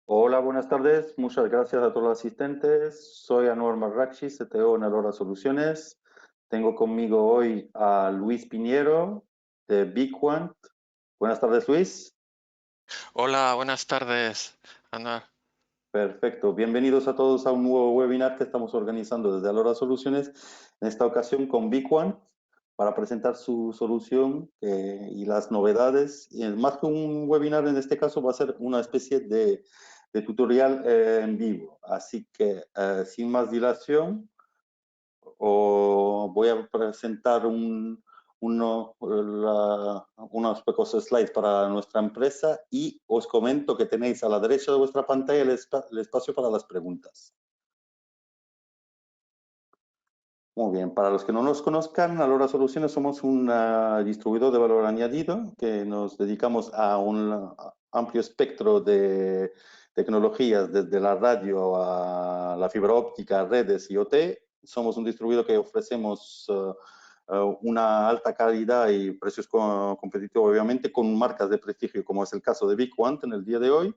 Hola, buenas tardes. Muchas gracias a todos los asistentes. Soy Anwar Marrakchi, CTO en Alora Soluciones. Tengo conmigo hoy a Luis Piñero de BigQuant. Buenas tardes, Luis. Hola, buenas tardes, Anuar. Perfecto. Bienvenidos a todos a un nuevo webinar que estamos organizando desde Alora Soluciones, en esta ocasión con BigQuant, para presentar su solución y las novedades. Y más que un webinar, en este caso va a ser una especie de tutorial en vivo. Así que, sin más dilación, voy a presentar unos pocos slides para nuestra empresa y os comento que tenéis a la derecha de vuestra pantalla el espacio para las preguntas. Muy bien, para los que no nos conozcan, Alora Soluciones somos un distribuidor de valor añadido que nos dedicamos a un amplio espectro de tecnologías, desde la radio a la fibra óptica, redes y OT. Somos un distribuidor que ofrecemos una alta calidad y precios competitivos, obviamente, con marcas de prestigio, como es el caso de BigQuant en el día de hoy.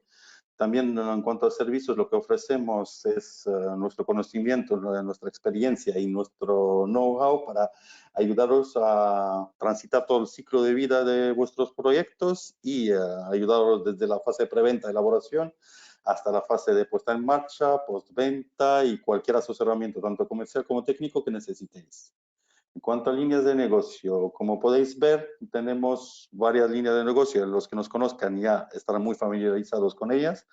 También en cuanto a servicios, lo que ofrecemos es nuestro conocimiento, nuestra experiencia y nuestro know-how para ayudaros a transitar todo el ciclo de vida de vuestros proyectos y ayudaros desde la fase de preventa, elaboración, hasta la fase de puesta en marcha, postventa y cualquier asesoramiento, tanto comercial como técnico, que necesitéis. En cuanto a líneas de negocio, como podéis ver, tenemos varias líneas de negocio. Los que nos conozcan ya estarán muy familiarizados con ellas,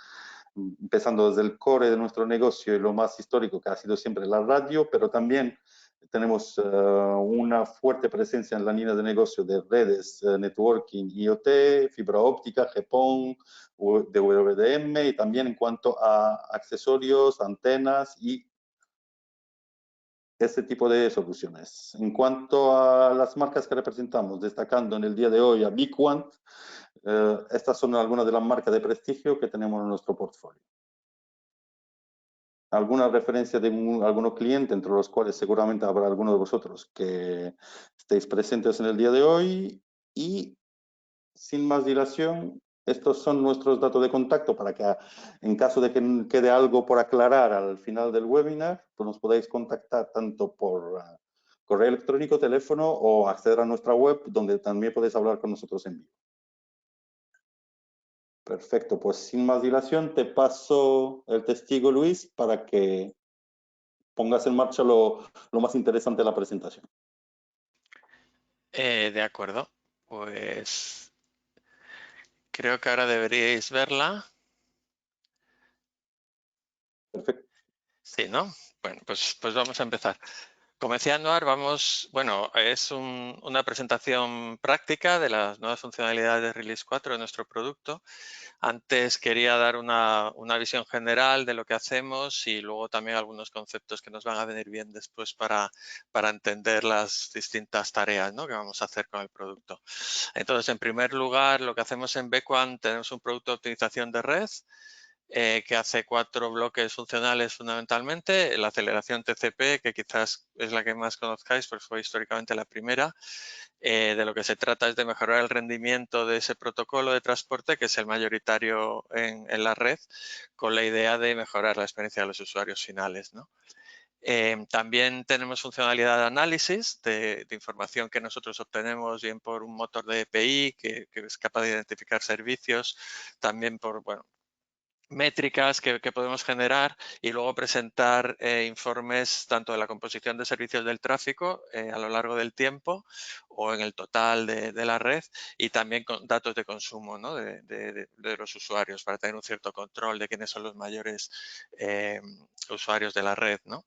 empezando desde el core de nuestro negocio y lo más histórico, que ha sido siempre la radio, pero también tenemos una fuerte presencia en la línea de negocio de redes, networking, IoT, fibra óptica, GPON, DWDM, y también en cuanto a accesorios, antenas y este tipo de soluciones. En cuanto a las marcas que representamos, destacando en el día de hoy a BigQuant, estas son algunas de las marcas de prestigio que tenemos en nuestro portfolio. Alguna referencia de algunos clientes, entre los cuales seguramente habrá algunos de vosotros que estéis presentes en el día de hoy. Y sin más dilación, estos son nuestros datos de contacto para que en caso de que quede algo por aclarar al final del webinar, pues nos podáis contactar tanto por correo electrónico, teléfono o acceder a nuestra web, donde también podéis hablar con nosotros en vivo. Perfecto, pues sin más dilación te paso el testigo, Luis, para que pongas en marcha lo más interesante de la presentación. De acuerdo, pues creo que ahora deberíais verla. Perfecto. Sí, ¿no? Bueno, pues vamos a empezar. Como decía Anuar, bueno, es una presentación práctica de las nuevas funcionalidades de Release 4 de nuestro producto. Antes quería dar una visión general de lo que hacemos y luego también algunos conceptos que nos van a venir bien después para entender las distintas tareas, ¿no?, que vamos a hacer con el producto. Entonces, en primer lugar, lo que hacemos en BigQuant, tenemos un producto de optimización de red que hace 4 bloques funcionales fundamentalmente. La aceleración TCP, que quizás es la que más conozcáis, pues fue históricamente la primera. De lo que se trata es de mejorar el rendimiento de ese protocolo de transporte, que es el mayoritario en la red, con la idea de mejorar la experiencia de los usuarios finales, ¿no? También tenemos funcionalidad de análisis de información que nosotros obtenemos bien por un motor de API que es capaz de identificar servicios, también por, bueno, métricas que podemos generar y luego presentar informes tanto de la composición de servicios del tráfico a lo largo del tiempo o en el total de la red, y también con datos de consumo, ¿no?, de los usuarios, para tener un cierto control de quiénes son los mayores usuarios de la red, ¿no?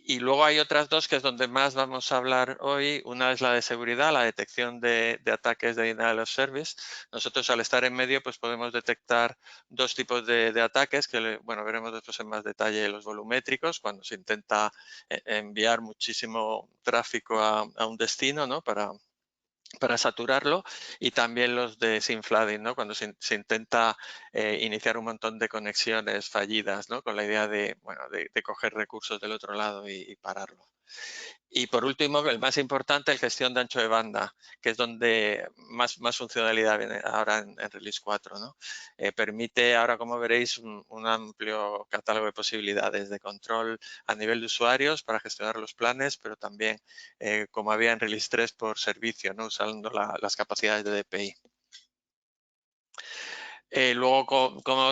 Y luego hay otras dos que es donde más vamos a hablar hoy. Una es la de seguridad, la detección de ataques de denial of service. Nosotros, al estar en medio, pues podemos detectar dos tipos de ataques que, bueno, veremos después en más detalle: los volumétricos, cuando se intenta enviar muchísimo tráfico a un destino, ¿no?, para saturarlo, y también los de SIM flooding, ¿no?, cuando se intenta iniciar un montón de conexiones fallidas, ¿no?, con la idea de, bueno, de coger recursos del otro lado y pararlo. Y por último, el más importante, el gestión de ancho de banda, que es donde más funcionalidad viene ahora en Release 4, ¿no? Permite ahora, como veréis, un amplio catálogo de posibilidades de control a nivel de usuarios para gestionar los planes, pero también, como había en Release 3, por servicio, ¿no? Usando las capacidades de DPI. Luego, ¿cómo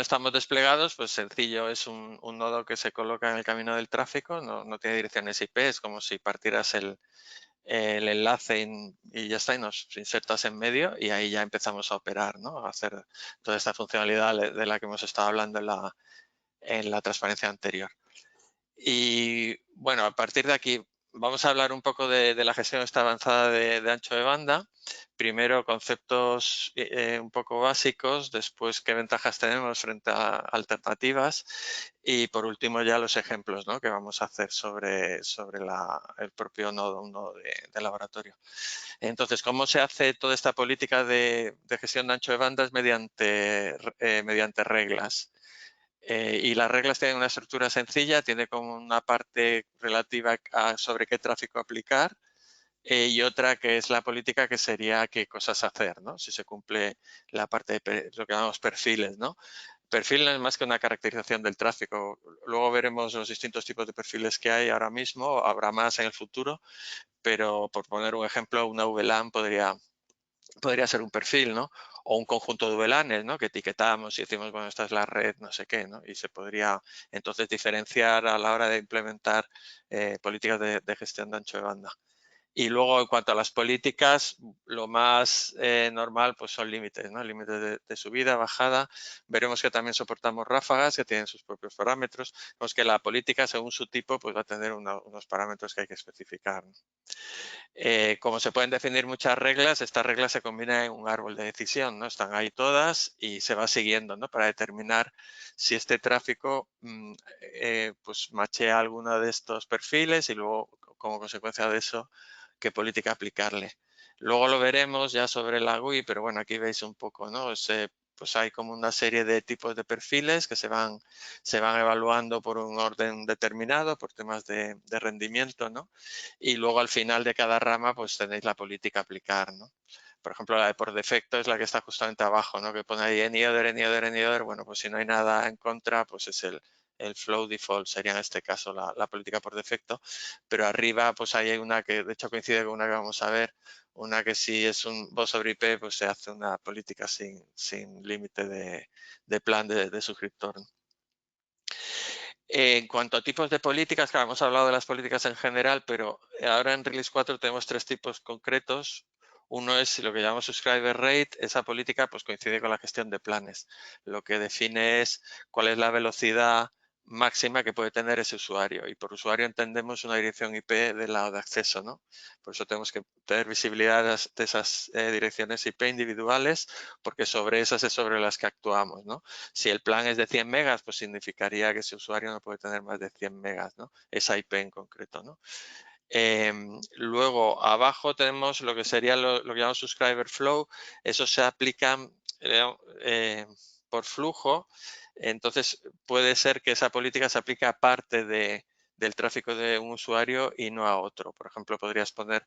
estamos desplegados? Pues sencillo, es un nodo que se coloca en el camino del tráfico, no tiene direcciones IP, es como si partieras el enlace y ya está, y nos insertas en medio y ahí ya empezamos a operar, ¿no? A hacer toda esta funcionalidad de la que hemos estado hablando en la transparencia anterior. Y bueno, a partir de aquí vamos a hablar un poco de la gestión esta avanzada de ancho de banda. Primero conceptos un poco básicos, después qué ventajas tenemos frente a alternativas y por último ya los ejemplos, ¿no? Que vamos a hacer sobre el propio nodo, un nodo de laboratorio. Entonces, ¿cómo se hace toda esta política de gestión de ancho de banda? Es mediante reglas. Y las reglas tienen una estructura sencilla, tiene como una parte relativa sobre qué tráfico aplicar y otra que es la política que sería qué cosas hacer, ¿no? Si se cumple la parte de lo que llamamos perfiles, ¿no? Perfil no es más que una caracterización del tráfico. Luego veremos los distintos tipos de perfiles que hay ahora mismo, habrá más en el futuro, pero por poner un ejemplo, una VLAN podría ser un perfil, ¿no? O un conjunto de VLANs, ¿no? Que etiquetamos y decimos, bueno, esta es la red, no sé qué, ¿no? Y se podría entonces diferenciar a la hora de implementar políticas de gestión de ancho de banda. Y luego, en cuanto a las políticas, lo más normal pues son límites, ¿no? Límites de subida, bajada. Veremos que también soportamos ráfagas que tienen sus propios parámetros. Vemos que la política, según su tipo, pues va a tener unos parámetros que hay que especificar, ¿no? Como se pueden definir muchas reglas, estas reglas se combinan en un árbol de decisión, ¿no? Están ahí todas y se va siguiendo, ¿no? Para determinar si este tráfico pues machea alguno de estos perfiles y luego, como consecuencia de eso, qué política aplicarle. Luego lo veremos ya sobre la GUI, pero bueno, aquí veis un poco, ¿no? Pues hay como una serie de tipos de perfiles que se van evaluando por un orden determinado, por temas de rendimiento, ¿no? Y luego al final de cada rama pues tenéis la política a aplicar, ¿no? Por ejemplo, la de por defecto es la que está justamente abajo, ¿no? Que pone ahí any other. Bueno, pues si no hay nada en contra, pues es el flow default, sería en este caso la política por defecto. Pero arriba pues hay una que de hecho coincide con una que vamos a ver, una que si es un voz sobre IP, pues se hace una política sin límite de plan de suscriptor, ¿no? En cuanto a tipos de políticas, claro, hemos hablado de las políticas en general, pero ahora en Release 4 tenemos tres tipos concretos. Uno es lo que llamamos subscriber rate. Esa política pues coincide con la gestión de planes. Lo que define es cuál es la velocidad máxima que puede tener ese usuario. Y por usuario entendemos una dirección IP del lado de acceso, ¿no? Por eso tenemos que tener visibilidad de esas direcciones IP individuales, porque sobre esas es sobre las que actuamos, ¿no? Si el plan es de 100 megas, pues significaría que ese usuario no puede tener más de 100 megas, ¿no? Esa IP en concreto, ¿no? Luego, abajo tenemos lo que sería lo que llamamos subscriber flow. Eso se aplica por flujo. Entonces, puede ser que esa política se aplique a parte del tráfico de un usuario y no a otro. Por ejemplo, podrías poner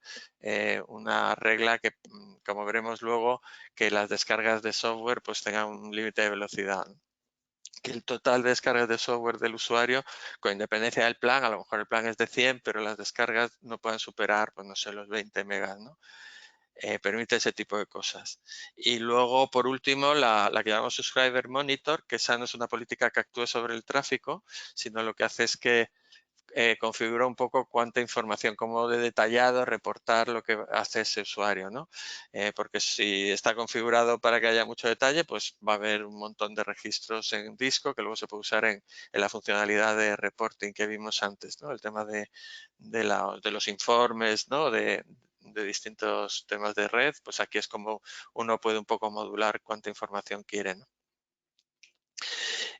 una regla que, como veremos luego, que las descargas de software pues tengan un límite de velocidad, ¿no? Que el total de descargas de software del usuario, con independencia del plan, a lo mejor el plan es de 100, pero las descargas no pueden superar, pues no sé, los 20 megas, ¿no? Permite ese tipo de cosas. Y luego, por último, la que llamamos Subscriber Monitor, que esa no es una política que actúe sobre el tráfico, sino lo que hace es que configura un poco cuánta información, cómo de detallado reportar lo que hace ese usuario, ¿no? Porque si está configurado para que haya mucho detalle, pues va a haber un montón de registros en disco que luego se puede usar en la funcionalidad de reporting que vimos antes, ¿no? El tema de los informes, ¿no? De distintos temas de red, pues aquí es como uno puede un poco modular cuánta información quiere, ¿no?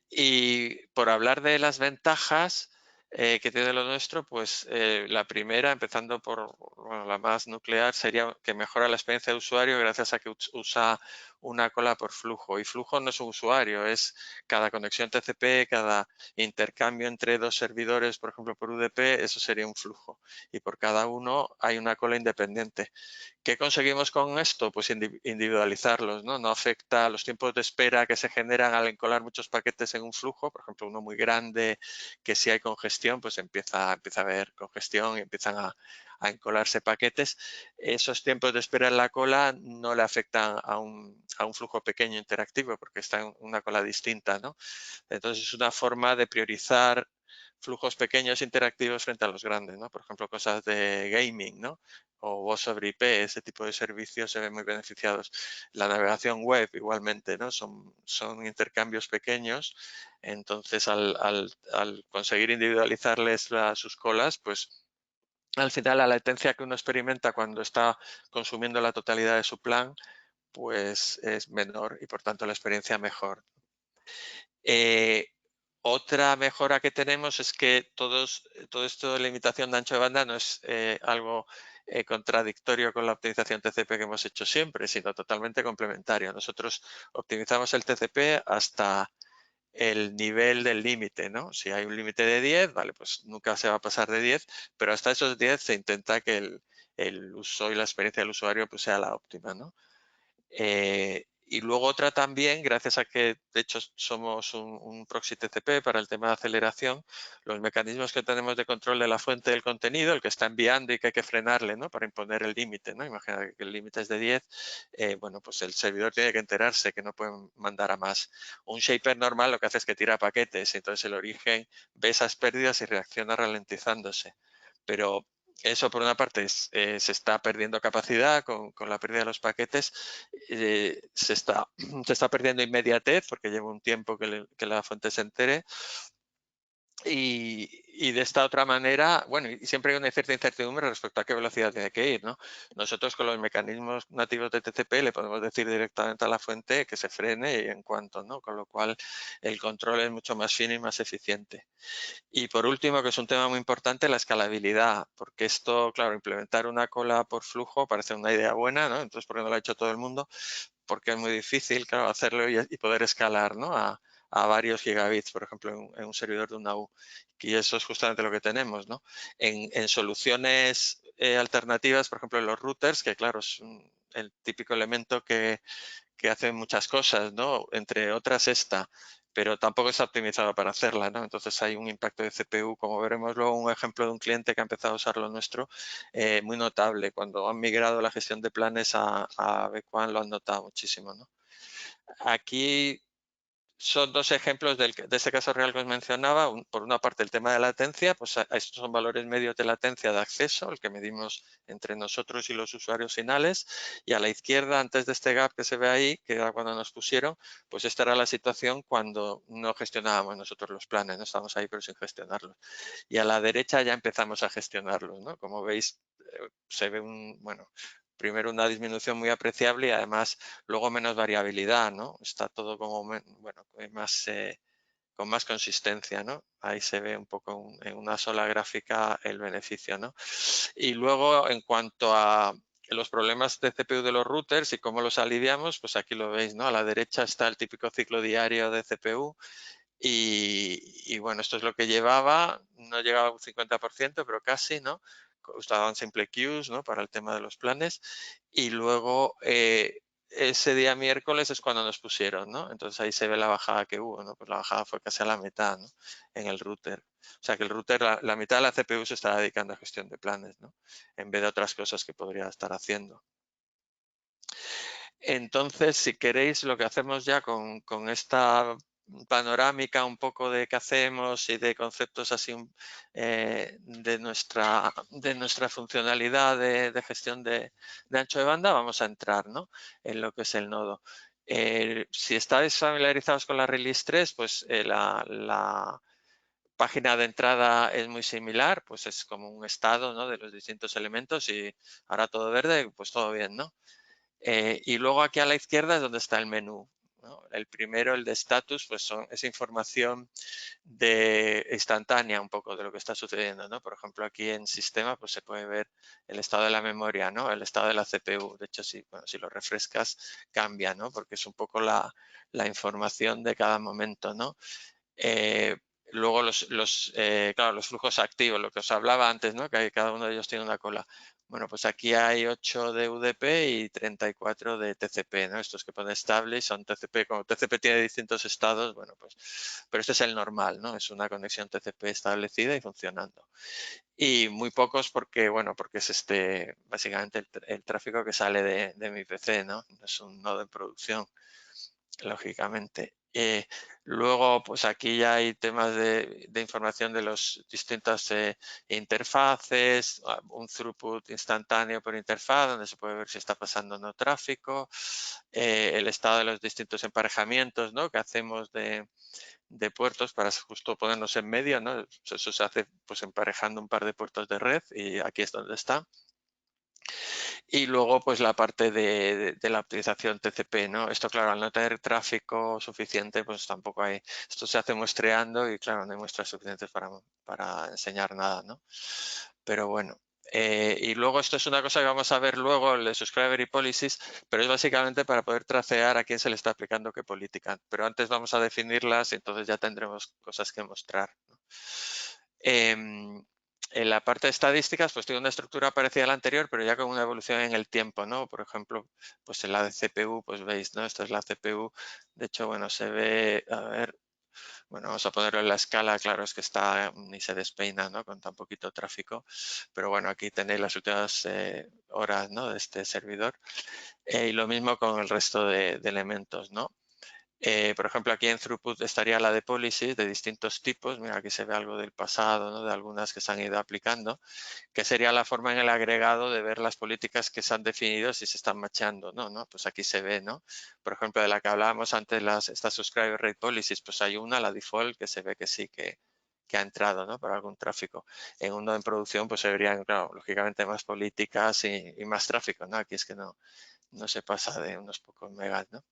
Y por hablar de las ventajas que tiene lo nuestro, pues la primera, empezando por bueno, la más nuclear, sería que mejora la experiencia de usuario gracias a que usa una cola por flujo. Y flujo no es un usuario, es cada conexión TCP, cada intercambio entre dos servidores, por ejemplo, por UDP, eso sería un flujo. Y por cada uno hay una cola independiente. ¿Qué conseguimos con esto? Pues individualizarlos, ¿no? No afecta a los tiempos de espera que se generan al encolar muchos paquetes en un flujo, por ejemplo, uno muy grande, que si hay congestión, pues empieza a haber congestión y empiezan a encolarse paquetes. Esos tiempos de espera en la cola no le afectan a un flujo pequeño interactivo porque está en una cola distinta, ¿no? Entonces es una forma de priorizar flujos pequeños interactivos frente a los grandes, ¿no? Por ejemplo, cosas de gaming, ¿no? O voz sobre IP, ese tipo de servicios se ven muy beneficiados. La navegación web igualmente, ¿no? Son intercambios pequeños, entonces al conseguir individualizarles sus colas, pues al final la latencia que uno experimenta cuando está consumiendo la totalidad de su plan, pues es menor y por tanto la experiencia mejor. Otra mejora que tenemos es que todo esto de limitación de ancho de banda no es algo contradictorio con la optimización TCP que hemos hecho siempre, sino totalmente complementario. Nosotros optimizamos el TCP hasta el nivel del límite, ¿no? Si hay un límite de 10, vale, pues nunca se va a pasar de 10, pero hasta esos 10 se intenta que el uso y la experiencia del usuario pues sea la óptima, ¿no? Y luego otra también, gracias a que de hecho somos un proxy TCP para el tema de aceleración, los mecanismos que tenemos de control de la fuente del contenido, el que está enviando y que hay que frenarle, ¿no? Para imponer el límite, ¿no? Imagina que el límite es de 10, bueno, pues el servidor tiene que enterarse que no pueden mandar a más. Un shaper normal lo que hace es que tira paquetes, entonces el origen ve esas pérdidas y reacciona ralentizándose. Pero eso por una parte se está perdiendo capacidad con la pérdida de los paquetes, se está perdiendo inmediatez porque lleva un tiempo que la fuente se entere. Y de esta otra manera, bueno, y siempre hay una cierta incertidumbre respecto a qué velocidad tiene que ir, ¿no? Nosotros con los mecanismos nativos de TCP le podemos decir directamente a la fuente que se frene y en cuanto, ¿no? Con lo cual el control es mucho más fino y más eficiente. Y por último, que es un tema muy importante, la escalabilidad, porque esto, claro, implementar una cola por flujo parece una idea buena, ¿no? Entonces, ¿por qué no lo ha hecho todo el mundo? Porque es muy difícil, claro, hacerlo y poder escalar, ¿no? A varios gigabits, por ejemplo, en un servidor de una U. Y eso es justamente lo que tenemos, ¿no? En soluciones alternativas, por ejemplo, en los routers, que claro, es el típico elemento que hace muchas cosas, ¿no? Entre otras esta, pero tampoco está optimizado para hacerla, ¿no? Entonces hay un impacto de CPU, como veremos luego un ejemplo de un cliente que ha empezado a usar lo nuestro, muy notable. Cuando han migrado la gestión de planes a Bequan lo han notado muchísimo, ¿no? Aquí son dos ejemplos de este caso real que os mencionaba. Por una parte, el tema de latencia, pues estos son valores medios de latencia de acceso, el que medimos entre nosotros y los usuarios finales. Y a la izquierda, antes de este gap que se ve ahí, que era cuando nos pusieron, pues esta era la situación cuando no gestionábamos nosotros los planes, no estábamos ahí pero sin gestionarlos. Y a la derecha ya empezamos a gestionarlos, ¿no? Como veis, se ve primero una disminución muy apreciable y además luego menos variabilidad, ¿no? Está todo como, bueno, con más consistencia, ¿no? Ahí se ve un poco en una sola gráfica el beneficio, ¿no? Y luego, en cuanto a los problemas de CPU de los routers y cómo los aliviamos, pues aquí lo veis, ¿no? A la derecha está el típico ciclo diario de CPU y bueno, esto es lo que llevaba, no llegaba a un 50%, pero casi, ¿no? Usaban simple queues, ¿no? Para el tema de los planes. Y luego, ese día miércoles es cuando nos pusieron, ¿no? Entonces ahí se ve la bajada que hubo, ¿no? Pues la bajada fue casi a la mitad, ¿no? En el router. O sea que el router, la mitad de la CPU se está dedicando a gestión de planes, ¿no? En vez de otras cosas que podría estar haciendo. Entonces, si queréis, lo que hacemos ya con esta panorámica un poco de qué hacemos y de conceptos así de nuestra funcionalidad de gestión de ancho de banda, vamos a entrar, ¿no? En lo que es el nodo. Si estáis familiarizados con la Release 3, pues la página de entrada es muy similar, pues es como un estado, ¿no? De los distintos elementos y ahora todo verde, pues todo bien, ¿no? Y luego aquí a la izquierda es donde está el menú. ¿no? El primero, el de status, pues es información instantánea un poco de lo que está sucediendo, ¿no? Por ejemplo, aquí en sistema pues se puede ver el estado de la memoria, ¿no? El estado de la CPU. De hecho, si lo refrescas, cambia, ¿no? Porque es un poco la información de cada momento, ¿no? Luego claro, los flujos activos, lo que os hablaba antes, ¿no? Que cada uno de ellos tiene una cola. Bueno, pues aquí hay 8 de UDP y 34 de TCP, ¿no? Estos que pone estable son TCP. Como TCP tiene distintos estados, bueno, pues, pero este es el normal, ¿no? Es una conexión TCP establecida y funcionando. Y muy pocos porque, bueno, porque es básicamente el tráfico que sale de mi PC, ¿no? Es un nodo en producción, lógicamente. Luego, pues aquí ya hay temas de información de las distintas interfaces, un throughput instantáneo por interfaz, donde se puede ver si está pasando o no tráfico, el estado de los distintos emparejamientos, ¿no? Que hacemos de puertos para justo ponernos en medio, ¿no? Eso se hace pues emparejando un par de puertos de red y aquí es donde está. Y luego, pues la parte de la optimización TCP, ¿no? Esto, claro, al no tener tráfico suficiente, pues tampoco hay. Esto se hace muestreando y, claro, no hay muestras suficientes para enseñar nada, ¿no? Pero bueno. Y luego esto es una cosa que vamos a ver luego, el de Subscriber y Policies, pero es básicamente para poder tracear a quién se le está aplicando qué política. Pero antes vamos a definirlas y entonces ya tendremos cosas que mostrar, ¿no? En la parte de estadísticas, pues tiene una estructura parecida a la anterior, pero ya con una evolución en el tiempo, ¿no? Por ejemplo, pues en la de CPU, pues veis, ¿no? Esta es la CPU. De hecho, bueno, se ve, a ver, bueno, vamos a ponerlo en la escala, claro, es que está ni se despeina, ¿no? Con tan poquito tráfico. Pero bueno, aquí tenéis las últimas horas, ¿no? De este servidor. Y lo mismo con el resto de elementos, ¿no? Por ejemplo, aquí en Throughput estaría la de policies de distintos tipos. Mira, aquí se ve algo del pasado, ¿no? De algunas que se han ido aplicando, que sería la forma en el agregado de ver las políticas que se han definido si se están machando, ¿no? Pues aquí se ve, ¿no? Por ejemplo, de la que hablábamos antes, estas Subscriber Rate Policies, pues hay una, la default, que se ve que sí, que ha entrado, ¿no? Para algún tráfico. En uno en producción, pues se verían, claro, lógicamente más políticas y más tráfico, ¿no? Aquí es que no se pasa de unos pocos megas, ¿no?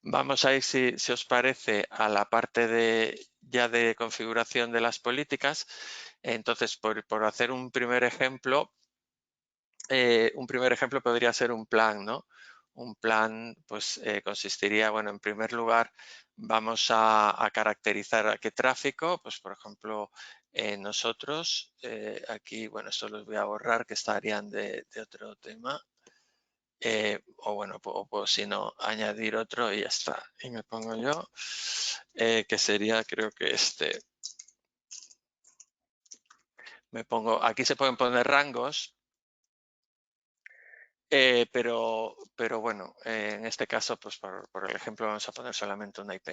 Vamos a ir, si os parece, a la parte ya de configuración de las políticas. Entonces, por hacer un primer ejemplo podría ser un plan, ¿no? Un plan, pues, consistiría, bueno, en primer lugar, vamos a caracterizar a qué tráfico, pues, por ejemplo, nosotros, aquí, bueno, esto los voy a borrar, que estarían de otro tema. O bueno, o si no, añadir otro y ya está. Y me pongo yo, que sería, creo que me pongo, aquí se pueden poner rangos, pero bueno, en este caso, pues por el ejemplo, vamos a poner solamente una IP.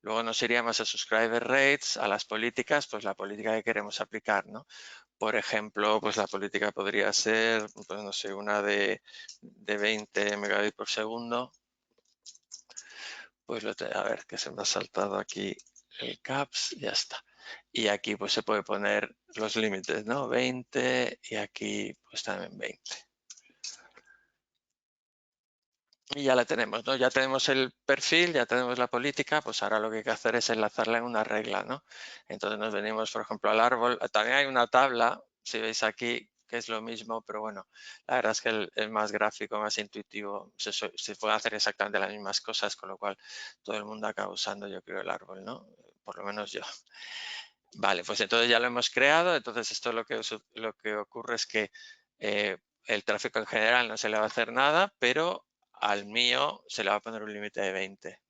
Luego nos iríamos a subscriber rates, a las políticas, pues la política que queremos aplicar, ¿no? Por ejemplo, pues la política podría ser, pues no sé, una de 20 megabits por segundo. Pues a ver, que se me ha saltado aquí el caps, ya está. Y aquí pues se puede poner los límites, ¿no? 20 y aquí pues también 20. Y ya la tenemos, ¿no? Ya tenemos el perfil, ya tenemos la política, pues ahora lo que hay que hacer es enlazarla en una regla, ¿no? Entonces nos venimos, por ejemplo, al árbol. También hay una tabla, si veis aquí, que es lo mismo, pero bueno, la verdad es que el más gráfico, más intuitivo, se puede hacer exactamente las mismas cosas, con lo cual todo el mundo acaba usando, yo creo, el árbol, ¿no? Por lo menos yo. Vale, pues entonces ya lo hemos creado, entonces esto lo que ocurre es que el tráfico en general no se le va a hacer nada, pero al mío se le va a poner un límite de 20.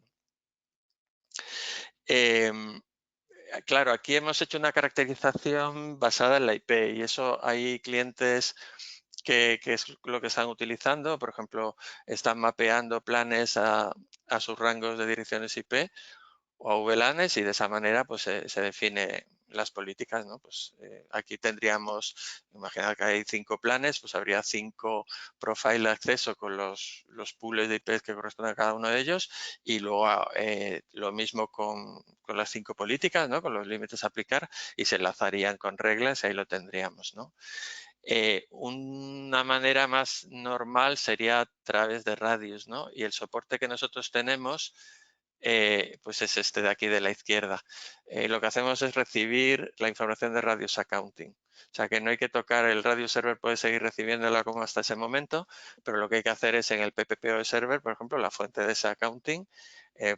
Claro, aquí hemos hecho una caracterización basada en la IP y eso hay clientes que es lo que están utilizando. Por ejemplo, están mapeando planes a sus rangos de direcciones IP o a VLANs y de esa manera pues se define las políticas, ¿no? Pues aquí tendríamos, imaginar que hay 5 planes, pues habría 5 profiles de acceso con los pools de IP que corresponden a cada uno de ellos y luego lo mismo con las 5 políticas, ¿no? Con los límites a aplicar y se enlazarían con reglas y ahí lo tendríamos, ¿no? Una manera más normal sería a través de radios, ¿no? Y el soporte que nosotros tenemos, pues es este de aquí de la izquierda. Lo que hacemos es recibir la información de Radius Accounting. O sea que no hay que tocar el Radio Server, puede seguir recibiéndola como hasta ese momento, pero lo que hay que hacer es en el PPPoE Server, por ejemplo, la fuente de ese accounting,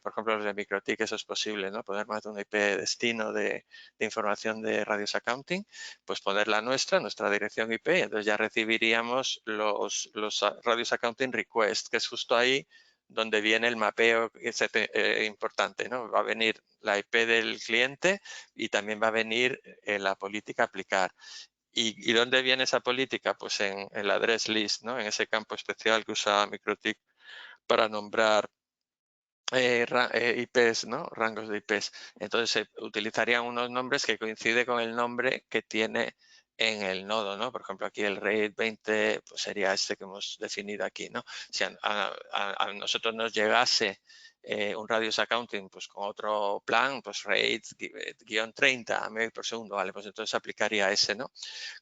por ejemplo, los de MikroTik, eso es posible, ¿no? Poner más de un IP destino de información de Radius Accounting, pues poner la nuestra dirección IP, y entonces ya recibiríamos los Radius Accounting Request, que es justo ahí donde viene el mapeo importante, ¿no? Va a venir la IP del cliente y también va a venir la política a aplicar. ¿Y dónde viene esa política? Pues en la address list, ¿no? En ese campo especial que usa MikroTik para nombrar IPs, ¿no? Rangos de IPs. Entonces se utilizarían unos nombres que coinciden con el nombre que tiene en el nodo, ¿no? Por ejemplo, aquí el RAID 20 pues sería este que hemos definido aquí, ¿no? Si a nosotros nos llegase un radius accounting pues con otro plan, pues RAID guión 30 MB por segundo, vale, pues entonces aplicaría ese, ¿no?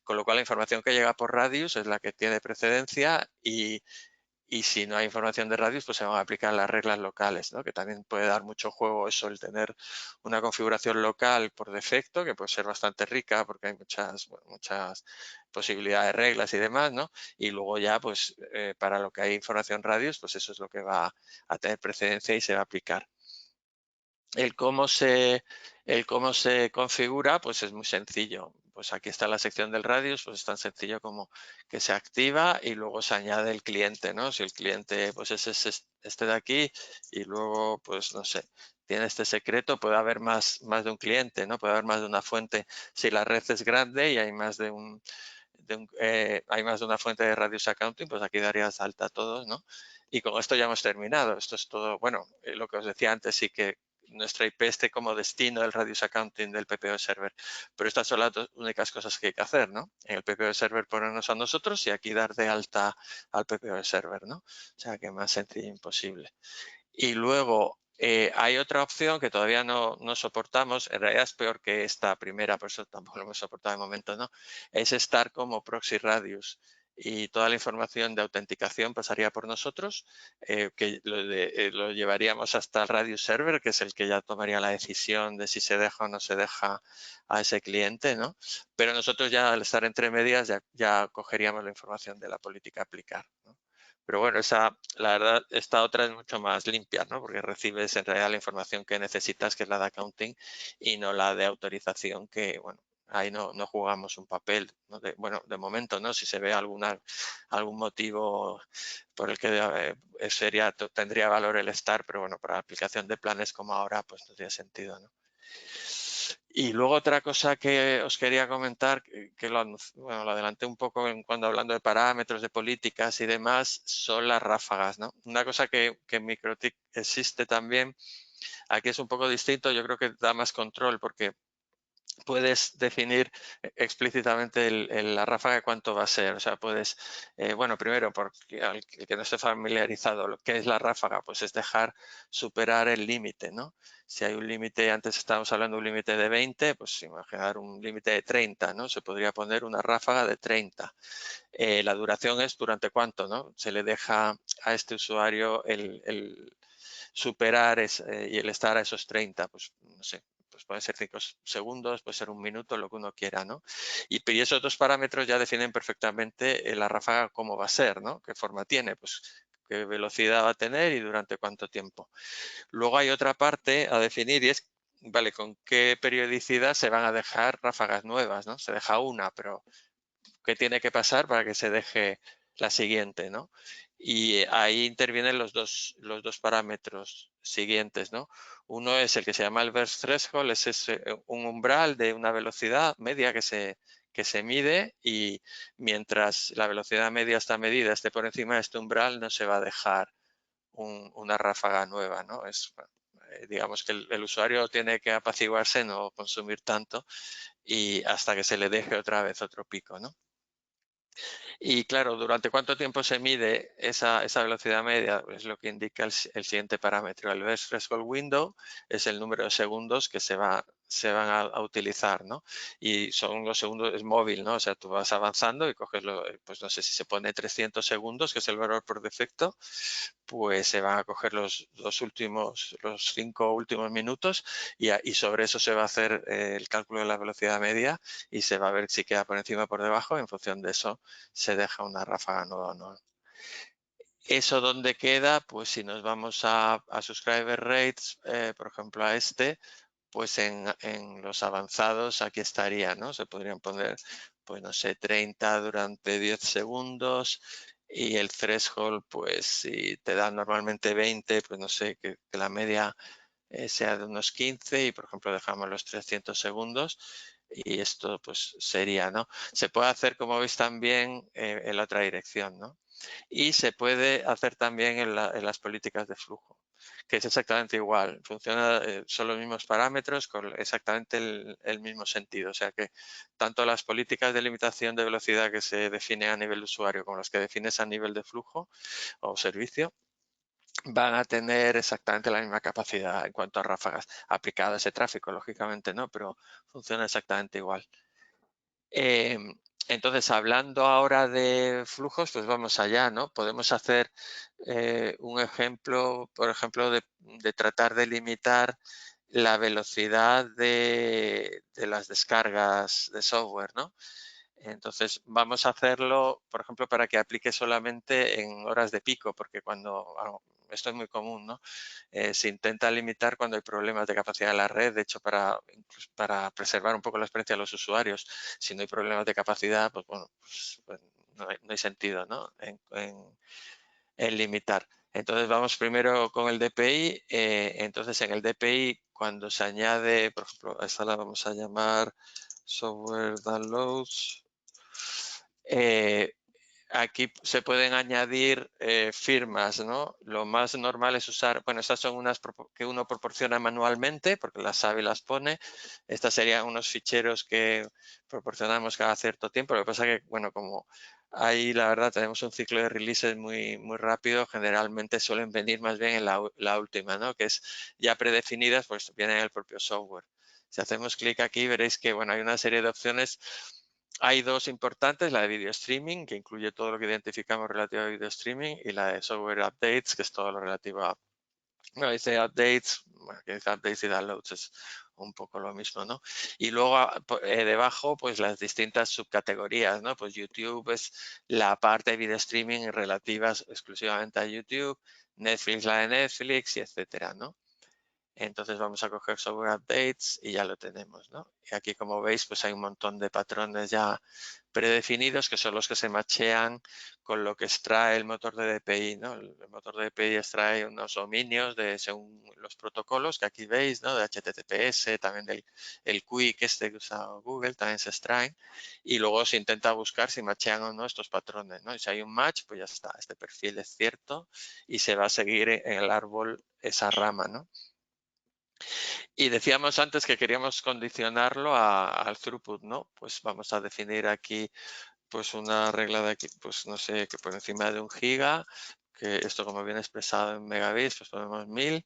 Con lo cual la información que llega por radius es la que tiene precedencia y si no hay información de radius, pues se van a aplicar las reglas locales, ¿no? Que también puede dar mucho juego eso, el tener una configuración local por defecto, que puede ser bastante rica porque hay muchas posibilidades de reglas y demás, ¿no? Y luego ya, pues, para lo que hay información radius, pues eso es lo que va a tener precedencia y se va a aplicar. El cómo se configura, pues es muy sencillo. Pues aquí está la sección del radius, pues es tan sencillo como que se activa y luego se añade el cliente, ¿no? Si el cliente, pues es este de aquí y luego, pues no sé, tiene este secreto, puede haber más de un cliente, ¿no? Puede haber más de una fuente. Si la red es grande y hay más de hay más de una fuente de radius accounting, pues aquí darías alta a todos, ¿no? Y con esto ya hemos terminado. Esto es todo, bueno, lo que os decía antes, sí que nuestra IP esté como destino del radius accounting del PPO server. Pero estas son las dos únicas cosas que hay que hacer, ¿no? En el PPO server ponernos a nosotros y aquí dar de alta al PPO server, ¿no? O sea que más sencillo imposible. Y luego hay otra opción que todavía no soportamos, en realidad es peor que esta primera, por eso tampoco lo hemos soportado de momento, ¿no? Es estar como proxy radius y toda la información de autenticación pasaría por nosotros, que lo llevaríamos hasta el radius server, que es el que ya tomaría la decisión de si se deja o no se deja a ese cliente, ¿no? Pero nosotros ya al estar entre medias ya cogeríamos la información de la política a aplicar, ¿no? Pero bueno, la verdad, esta otra es mucho más limpia, ¿no? Porque recibes en realidad la información que necesitas, que es la de accounting, y no la de autorización, que bueno, ahí no jugamos un papel, ¿no? Bueno, de momento, ¿no? Si se ve algún motivo por el que tendría valor el estar, pero bueno, para la aplicación de planes como ahora, pues no tiene sentido, ¿no? Y luego otra cosa que os quería comentar, que lo adelanté un poco cuando hablando de parámetros, de políticas y demás, son las ráfagas, ¿no? Una cosa que en MikroTik existe también, aquí es un poco distinto, yo creo que da más control porque puedes definir explícitamente la ráfaga de cuánto va a ser. O sea, puedes, bueno, primero, porque al que no esté familiarizado, lo que es la ráfaga, pues es dejar superar el límite, ¿no? Si hay un límite, antes estábamos hablando de un límite de 20, pues imaginar un límite de 30, ¿no? Se podría poner una ráfaga de 30. La duración es durante cuánto, ¿no? Se le deja a este usuario el superar y el estar a esos 30, pues no sé, pues pueden ser 5 segundos, puede ser un minuto, lo que uno quiera, ¿no? Y esos dos parámetros ya definen perfectamente la ráfaga cómo va a ser, ¿no? ¿Qué forma tiene? Pues qué velocidad va a tener y durante cuánto tiempo. Luego hay otra parte a definir y es, vale, con qué periodicidad se van a dejar ráfagas nuevas, ¿no? Se deja una, pero ¿qué tiene que pasar para que se deje la siguiente, ¿no? Y ahí intervienen los dos parámetros siguientes, ¿no? Uno es el que se llama el burst threshold, es un umbral de una velocidad media que se mide y mientras la velocidad media está medida, esté por encima de este umbral, no se va a dejar una ráfaga nueva, ¿no? Digamos que el usuario tiene que apaciguarse, no consumir tanto y hasta que se le deje otra vez otro pico, ¿no? Y claro, ¿durante cuánto tiempo se mide esa velocidad media? Es lo que indica el siguiente parámetro. El best threshold window es el número de segundos que se va se van a utilizar, ¿no? Y son los segundos, es móvil, ¿no? O sea, tú vas avanzando y coges, pues no sé si se pone 300 segundos, que es el valor por defecto, pues se van a coger los 5 últimos minutos y sobre eso se va a hacer el cálculo de la velocidad media y se va a ver si queda por encima o por debajo. En función de eso se deja una ráfaga nueva o no. ¿Eso dónde queda? Pues si nos vamos a subscriber rates, por ejemplo a este, pues en los avanzados aquí estaría, ¿no? Se podrían poner, pues no sé, 30 durante 10 segundos y el threshold, pues si te da normalmente 20, pues no sé, que la media sea de unos 15 y por ejemplo dejamos los 300 segundos y esto pues sería, ¿no? Se puede hacer, como veis, también en la otra dirección, ¿no? Y se puede hacer también en las políticas de flujo, que es exactamente igual. Funciona, son los mismos parámetros con exactamente el mismo sentido. O sea que tanto las políticas de limitación de velocidad que se definen a nivel de usuario como las que defines a nivel de flujo o servicio van a tener exactamente la misma capacidad en cuanto a ráfagas aplicada a ese tráfico, lógicamente no, pero funciona exactamente igual. Entonces, hablando ahora de flujos, pues vamos allá, ¿no? Podemos hacer un ejemplo, por ejemplo, de tratar de limitar la velocidad de las descargas de software, ¿no? Entonces, vamos a hacerlo, por ejemplo, para que aplique solamente en horas de pico, porque esto es muy común, ¿no? Se intenta limitar cuando hay problemas de capacidad de la red, de hecho, para preservar un poco la experiencia de los usuarios. Si no hay problemas de capacidad, pues bueno, pues no hay sentido, ¿no? En limitar. Entonces, vamos primero con el DPI. Entonces, en el DPI, cuando se añade, por ejemplo, a esta la vamos a llamar software downloads. Aquí se pueden añadir firmas, ¿no? Lo más normal es usar, bueno, estas son unas que uno proporciona manualmente porque las sabe y las pone. Estas serían unos ficheros que proporcionamos cada cierto tiempo. Lo que pasa es que, bueno, como ahí la verdad tenemos un ciclo de releases muy, muy rápido, generalmente suelen venir más bien en la última, ¿no? Que es ya predefinidas, pues vienen en el propio software. Si hacemos clic aquí veréis que, bueno, hay una serie de opciones. Hay dos importantes, la de video streaming, que incluye todo lo que identificamos relativo a video streaming, y la de software updates, que es todo lo relativo a, bueno, dice updates, bueno, que dice updates y downloads es un poco lo mismo, ¿no? Y luego debajo, pues las distintas subcategorías, ¿no? Pues YouTube es la parte de video streaming relativas exclusivamente a YouTube, Netflix la de Netflix y etcétera, ¿no? Entonces vamos a coger software updates y ya lo tenemos, ¿no? Y aquí, como veis, pues hay un montón de patrones ya predefinidos que son los que se machean con lo que extrae el motor de DPI, ¿no? El motor de DPI extrae unos dominios según los protocolos que aquí veis, ¿no? De HTTPS, también el quick este que usa Google, también se extraen. Y luego se intenta buscar si machean o no estos patrones, ¿no? Y si hay un match, pues ya está, este perfil es cierto y se va a seguir en el árbol esa rama, ¿no? Y decíamos antes que queríamos condicionarlo al throughput, ¿no? Pues vamos a definir aquí pues una regla de aquí, pues no sé, que por encima de 1 giga, que esto como viene expresado en megabits, pues ponemos 1000,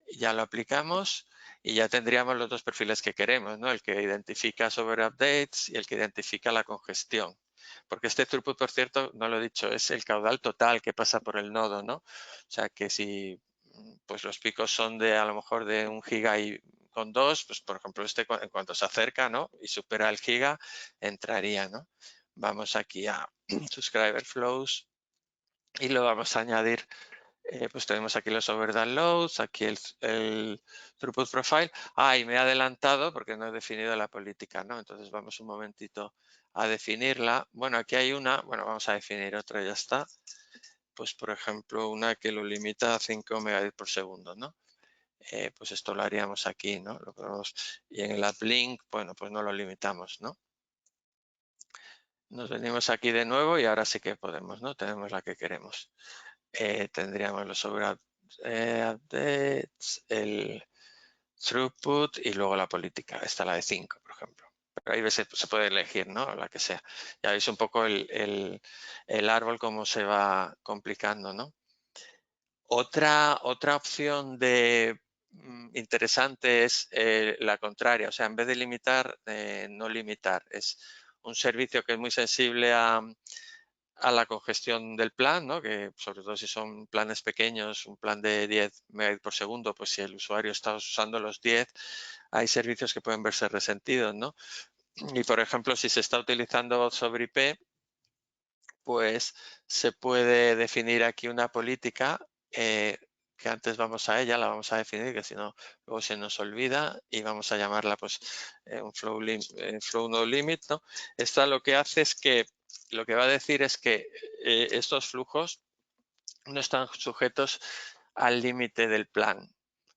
y ya lo aplicamos y ya tendríamos los dos perfiles que queremos, ¿no? El que identifica sobre updates y el que identifica la congestión. Porque este throughput, por cierto, no lo he dicho, es el caudal total que pasa por el nodo, ¿no? O sea que si pues los picos son de a lo mejor de 1 giga y con 2, pues por ejemplo este en cuanto se acerca, ¿no? Y supera el giga, entraría, ¿no? Vamos aquí a subscriber flows y lo vamos a añadir. Pues tenemos aquí los over downloads, aquí el throughput profile. Y me he adelantado porque no he definido la política, ¿no? Entonces vamos un momentito a definirla. Bueno, aquí hay una, bueno, vamos a definir otra, ya está. Pues por ejemplo, una que lo limita a 5 megabits por segundo, ¿no? Pues esto lo haríamos aquí, ¿no? Y en el uplink, bueno, pues no lo limitamos, ¿no? Nos venimos aquí de nuevo y ahora sí que podemos, ¿no? Tenemos la que queremos. Tendríamos los sobre updates, el throughput y luego la política. Esta la de 5, por ejemplo. Pero ahí se puede elegir, ¿no? La que sea. Ya veis un poco el árbol cómo se va complicando, ¿no? Otra opción de interesante es la contraria, o sea, en vez de limitar, no limitar. Es un servicio que es muy sensible a la congestión del plan, ¿no? Que sobre todo si son planes pequeños, un plan de 10 megabits por segundo, pues si el usuario está usando los 10, hay servicios que pueden verse resentidos, ¿no? Y por ejemplo, si se está utilizando voz sobre IP, pues se puede definir aquí una política que antes vamos a ella, la vamos a definir, que si no, luego se nos olvida y vamos a llamarla pues un flow no limit, ¿no? Esta lo que hace es que, lo que va a decir es que estos flujos no están sujetos al límite del plan,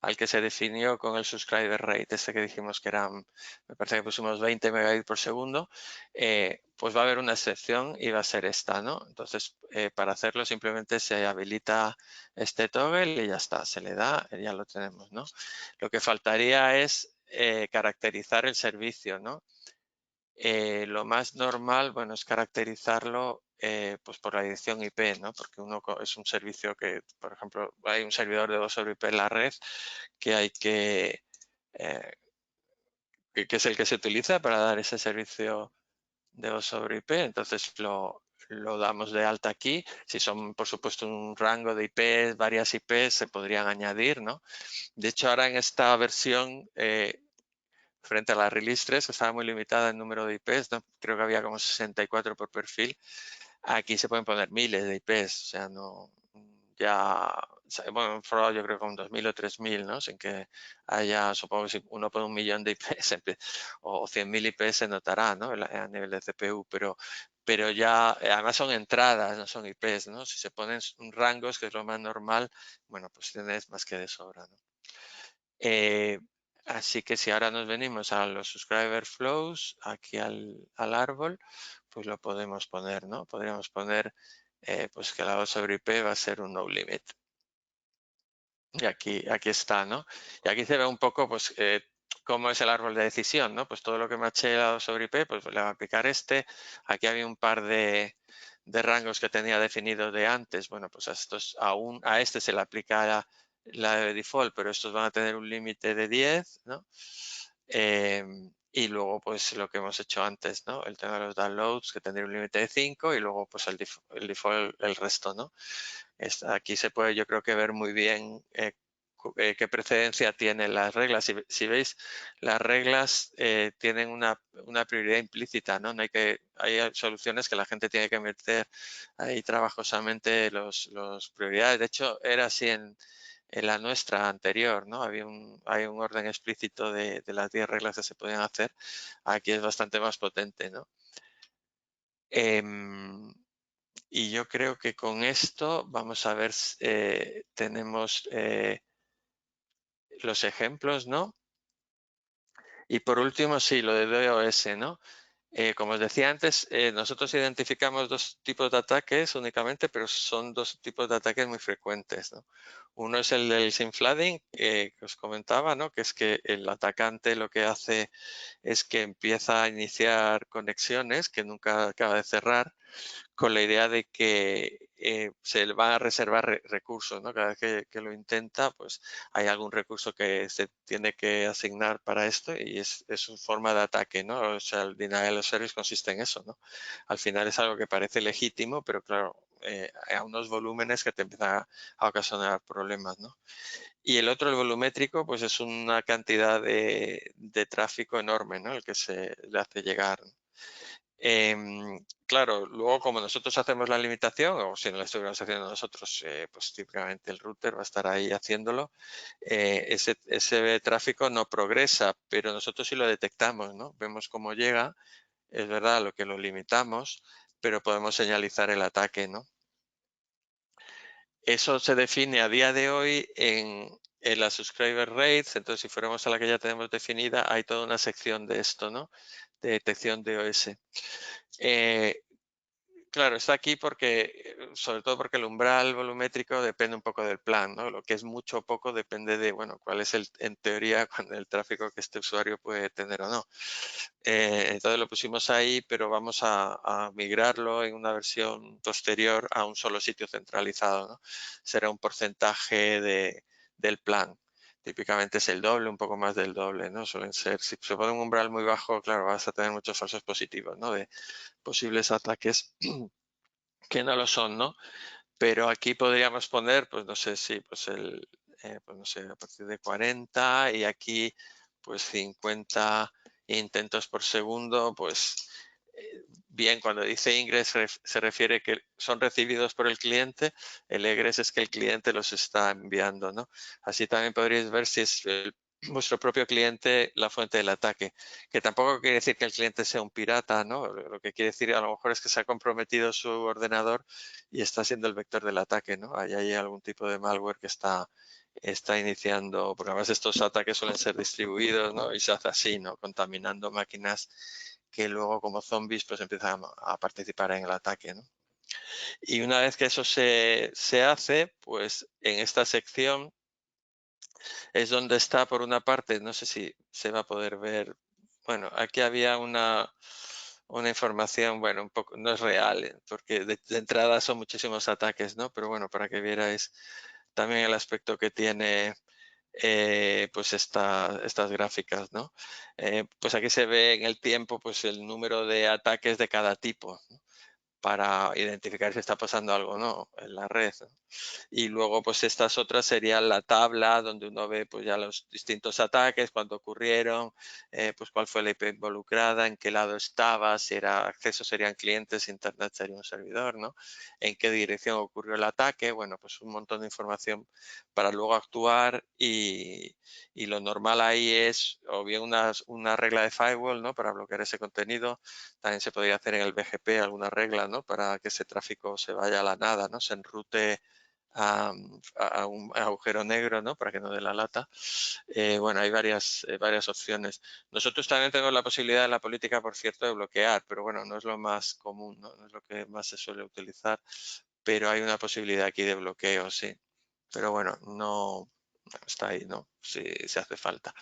al que se definió con el subscriber rate, este que dijimos que eran, me parece que pusimos 20 megabits por segundo, pues va a haber una excepción y va a ser esta, ¿no? Entonces, para hacerlo simplemente se habilita este toggle y ya está, se le da, ya lo tenemos, ¿no? Lo que faltaría es caracterizar el servicio, ¿no? Lo más normal, bueno, es caracterizarlo pues por la dirección IP, ¿no? Porque es un servicio que, por ejemplo, hay un servidor de voz sobre IP en la red que hay eh, que es el que se utiliza para dar ese servicio de voz sobre IP. Entonces lo damos de alta aquí. Si son, por supuesto, un rango de IPs, varias IPs, se podrían añadir, ¿no? De hecho, ahora en esta versión frente a la Release 3, que estaba muy limitada en número de IPs, ¿no? Creo que había como 64 por perfil. Aquí se pueden poner miles de IPs, o sea, no, ya, bueno, hemos probado yo creo con 2.000 o 3.000, ¿no? Sin que haya, supongo que si uno pone 1.000.000 de IPs o 100.000 IPs se notará, ¿no? A nivel de CPU, pero ya, además son entradas, no son IPs, ¿no? Si se ponen rangos, que es lo más normal, bueno, pues tienes más que de sobra, ¿no? Así que si ahora nos venimos a los subscriber flows, aquí al árbol, pues lo podemos poner, ¿no? Podríamos poner pues que la voz sobre IP va a ser un no limit. Y aquí está, ¿no? Y aquí se ve un poco, pues, cómo es el árbol de decisión, ¿no? Pues todo lo que mache la voz sobre IP, pues le va a aplicar este. Aquí había un par de rangos que tenía definido de antes. Bueno, pues a este se le aplica la de default, pero estos van a tener un límite de 10, ¿no? Y luego, pues lo que hemos hecho antes, ¿no? El tema de los downloads, que tendría un límite de 5 y luego, pues el default, el resto, ¿no? Aquí se puede, yo creo que ver muy bien qué precedencia tienen las reglas. Si veis, las reglas tienen una prioridad implícita, ¿no? Hay soluciones que la gente tiene que meter ahí trabajosamente los prioridades. De hecho, era así en la nuestra anterior, ¿no? Hay un orden explícito de las 10 reglas que se podían hacer. Aquí es bastante más potente, ¿no? Y yo creo que con esto vamos a ver, tenemos los ejemplos, ¿no? Y por último, sí, lo de DOS, ¿no? Como os decía antes, nosotros identificamos dos tipos de ataques únicamente, pero son dos tipos de ataques muy frecuentes, ¿no? Uno es el del SIM flooding, que os comentaba, ¿no? Que es que el atacante lo que hace es que empieza a iniciar conexiones que nunca acaba de cerrar, con la idea de que se le van a reservar recursos, ¿no? Cada vez que lo intenta, pues hay algún recurso que se tiene que asignar para esto y es su forma de ataque, ¿no? O sea, el denial of service consiste en eso, ¿no? Al final es algo que parece legítimo, pero claro, a unos volúmenes que te empiezan a ocasionar problemas, ¿no? Y el otro, el volumétrico, pues es una cantidad de tráfico enorme, ¿no? El que se le hace llegar. Claro, luego como nosotros hacemos la limitación, o si no la estuviéramos haciendo nosotros, pues típicamente el router va a estar ahí haciéndolo, ese tráfico no progresa, pero nosotros sí lo detectamos, ¿no? Vemos cómo llega, es verdad lo que lo limitamos, pero podemos señalizar el ataque, ¿no? Eso se define a día de hoy en las subscriber rates, entonces si fuéramos a la que ya tenemos definida, hay toda una sección de esto, ¿no? De detección de OS. Claro, está aquí porque, sobre todo porque el umbral volumétrico depende un poco del plan, ¿no? Lo que es mucho o poco depende de, bueno, cuál es en teoría, el tráfico que este usuario puede tener o no. Entonces lo pusimos ahí, pero vamos a migrarlo en una versión posterior a un solo sitio centralizado, ¿no? Será un porcentaje del plan. típicamente es el doble, un poco más del doble, ¿no? Suelen ser, si se pone un umbral muy bajo, claro, vas a tener muchos falsos positivos, ¿no? De posibles ataques que no lo son, ¿no? Pero aquí podríamos poner, pues no sé si, pues pues no sé, a partir de 40 y aquí pues 50 intentos por segundo, pues bien, cuando dice ingress se refiere que son recibidos por el cliente, el egress es que el cliente los está enviando, ¿no? Así también podríais ver si es vuestro propio cliente la fuente del ataque, que tampoco quiere decir que el cliente sea un pirata, ¿no? Lo que quiere decir a lo mejor es que se ha comprometido su ordenador y está siendo el vector del ataque, ¿no? Ahí hay algún tipo de malware que está iniciando, porque además estos ataques suelen ser distribuidos, ¿no? Y se hace así, ¿no? Contaminando máquinas que luego como zombies pues empiezan a participar en el ataque, ¿no? Y una vez que eso se hace, pues en esta sección es donde está por una parte, no sé si se va a poder ver, bueno, aquí había una información, bueno, un poco, no es real, porque de entrada son muchísimos ataques, ¿no? Pero bueno, para que vierais también el aspecto que tiene pues estas gráficas, ¿no? Pues aquí se ve en el tiempo pues el número de ataques de cada tipo, ¿no? Para identificar si está pasando algo o no en la red, ¿no? Y luego pues estas otras serían la tabla donde uno ve pues ya los distintos ataques, cuándo ocurrieron, pues cuál fue la IP involucrada, en qué lado estaba, si era acceso serían clientes, internet sería un servidor, ¿no? En qué dirección ocurrió el ataque, bueno, pues un montón de información para luego actuar y lo normal ahí es o bien una regla de firewall, ¿no? Para bloquear ese contenido, también se podría hacer en el BGP alguna regla, ¿no? Para que ese tráfico se vaya a la nada, ¿no? Se enrute a un agujero negro, ¿no? Para que no dé la lata. Bueno, hay varias opciones. Nosotros también tenemos la posibilidad en la política, por cierto, de bloquear, pero bueno, no es lo más común, ¿no? No es lo que más se suele utilizar, pero hay una posibilidad aquí de bloqueo, sí. Pero bueno, no está ahí, ¿no? Si hace falta,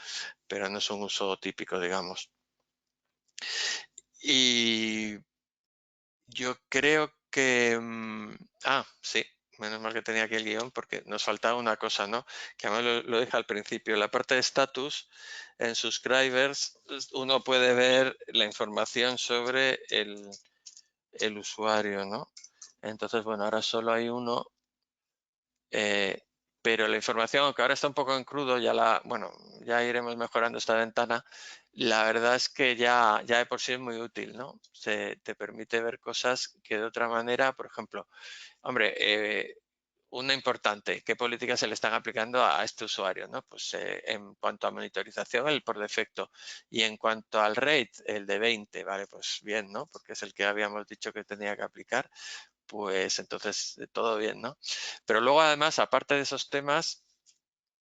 pero no es un uso típico, digamos. Y yo creo que... sí, menos mal que tenía aquí el guión porque nos faltaba una cosa, ¿no? Que además lo dije al principio. La parte de status en subscribers, uno puede ver la información sobre el usuario, ¿no? Entonces, bueno, ahora solo hay uno, pero la información, aunque ahora está un poco en crudo, bueno, ya iremos mejorando esta ventana. La verdad es que ya de por sí es muy útil, ¿no? Te permite ver cosas que de otra manera, por ejemplo, hombre, una importante, ¿qué políticas se le están aplicando a este usuario? ¿No? Pues en cuanto a monitorización, el por defecto. Y en cuanto al rate, el de 20, ¿vale? Pues bien, ¿no? Porque es el que habíamos dicho que tenía que aplicar. Pues entonces todo bien, ¿no? Pero luego además, aparte de esos temas,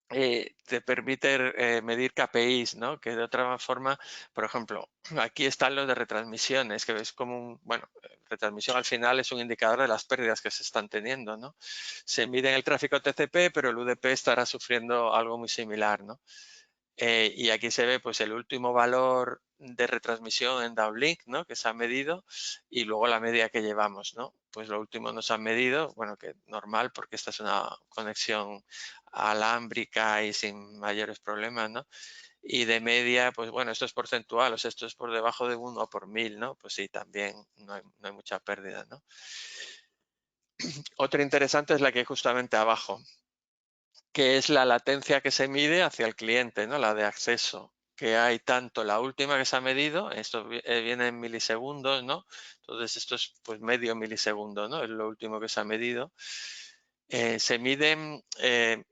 te permite medir KPIs, ¿no? Que de otra forma, por ejemplo, aquí están los de retransmisiones, que ves como bueno, retransmisión al final es un indicador de las pérdidas que se están teniendo, ¿no? Se mide en el tráfico TCP, pero el UDP estará sufriendo algo muy similar, ¿no? Y aquí se ve pues el último valor de retransmisión en downlink, ¿no? Que se ha medido y luego la media que llevamos, ¿no? Pues lo último nos han medido, bueno, que normal porque esta es una conexión alámbrica y sin mayores problemas, ¿no? Y de media, pues bueno, esto es porcentual, o sea, esto es por debajo de 1 por 1000, ¿no? Pues sí, también no hay mucha pérdida, ¿no? Otra interesante es la que hay justamente abajo, que es la latencia que se mide hacia el cliente, ¿no? La de acceso, que hay tanto la última que se ha medido, esto viene en milisegundos, ¿no? Entonces esto es pues medio milisegundo, ¿no? Es lo último que se ha medido. Se miden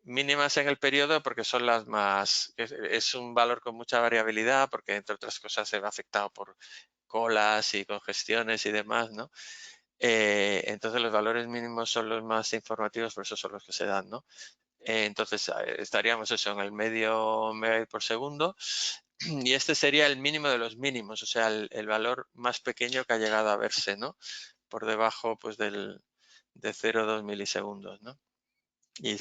mínimas en el periodo porque son las más, es un valor con mucha variabilidad porque entre otras cosas se ve afectado por colas y congestiones y demás, ¿no? Entonces los valores mínimos son los más informativos, por eso son los que se dan, ¿no? Entonces estaríamos eso en el medio megabit por segundo y este sería el mínimo de los mínimos, o sea, el valor más pequeño que ha llegado a verse, ¿no? Por debajo pues de 0,2 milisegundos, ¿no? Y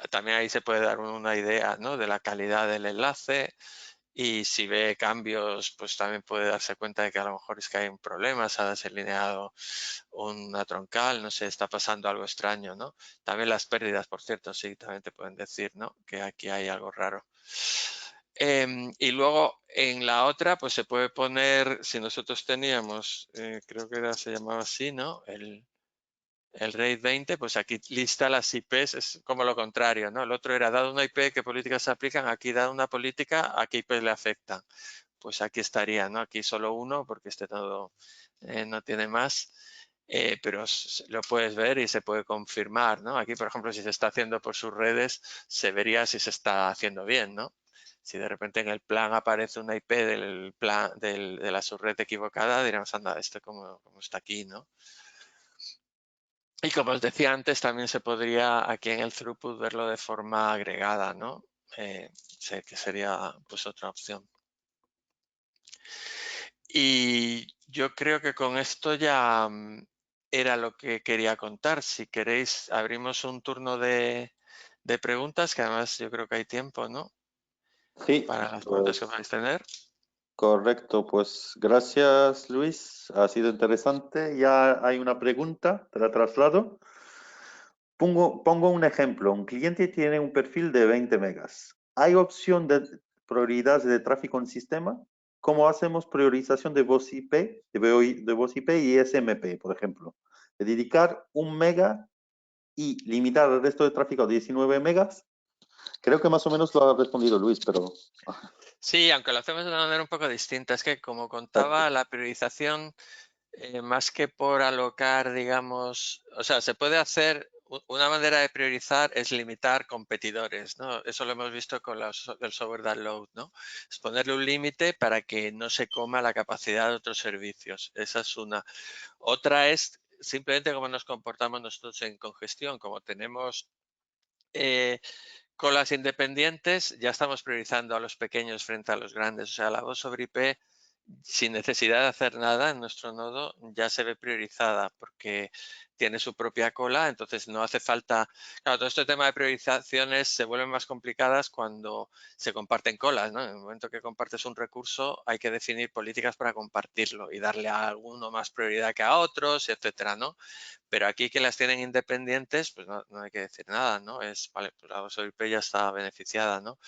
también ahí se puede dar una idea, ¿no? De la calidad del enlace y si ve cambios, pues también puede darse cuenta de que a lo mejor es que hay un problema, se ha desalineado una troncal, no sé, está pasando algo extraño, ¿no? También las pérdidas, por cierto, sí, también te pueden decir, ¿no? Que aquí hay algo raro. Y luego en la otra, pues se puede poner, si nosotros teníamos, creo que se llamaba así, ¿no? El RAID 20, pues aquí lista las IPs, es como lo contrario, ¿no? El otro era dado una IP, ¿qué políticas se aplican? Aquí dado una política, ¿a qué IP le afectan? Pues aquí estaría, ¿no? Aquí solo uno, porque este nodo no tiene más, pero lo puedes ver y se puede confirmar, ¿no? Aquí, por ejemplo, si se está haciendo por sus redes, se vería si se está haciendo bien, ¿no? Si de repente en el plan aparece una IP del plan, de la subred equivocada, diríamos, anda, esto como está aquí, ¿no? Y como os decía antes, también se podría aquí en el throughput verlo de forma agregada, ¿no? Sé que sería pues otra opción. Y yo creo que con esto ya era lo que quería contar. Si queréis, abrimos un turno de preguntas, que además yo creo que hay tiempo, ¿no? Sí, Para las preguntas que pues podáis tener. correcto. Pues gracias, Luis. Ha sido interesante. Ya hay una pregunta, te la traslado. Pongo un ejemplo. Un cliente tiene un perfil de 20 megas. ¿Hay opción de prioridad de tráfico en sistema? ¿Cómo hacemos priorización de voz IP, de voz IP y SMP, por ejemplo? De dedicar 1 mega y limitar el resto de tráfico a 19 megas. Creo que más o menos lo ha respondido Luis, pero... Sí, aunque lo hacemos de una manera un poco distinta. Es que como Exacto. contaba, la priorización, más que por alocar, digamos, o sea, se puede hacer, una manera de priorizar es limitar competidores, ¿no? Eso lo hemos visto con el software download, ¿no? Es ponerle un límite para que no se coma la capacidad de otros servicios. Esa es una. Otra es simplemente cómo nos comportamos nosotros en congestión. Como tenemos colas independientes, ya estamos priorizando a los pequeños frente a los grandes. O sea, la voz sobre IP, sin necesidad de hacer nada en nuestro nodo, ya se ve priorizada porque tiene su propia cola, entonces no hace falta... Claro, todo este tema de priorizaciones se vuelven más complicadas cuando se comparten colas, ¿no? En el momento que compartes un recurso hay que definir políticas para compartirlo y darle a alguno más prioridad que a otros, etcétera, ¿no? Pero aquí que las tienen independientes, pues no hay que decir nada, ¿no? Es, vale, pues la voz IP ya está beneficiada, ¿no?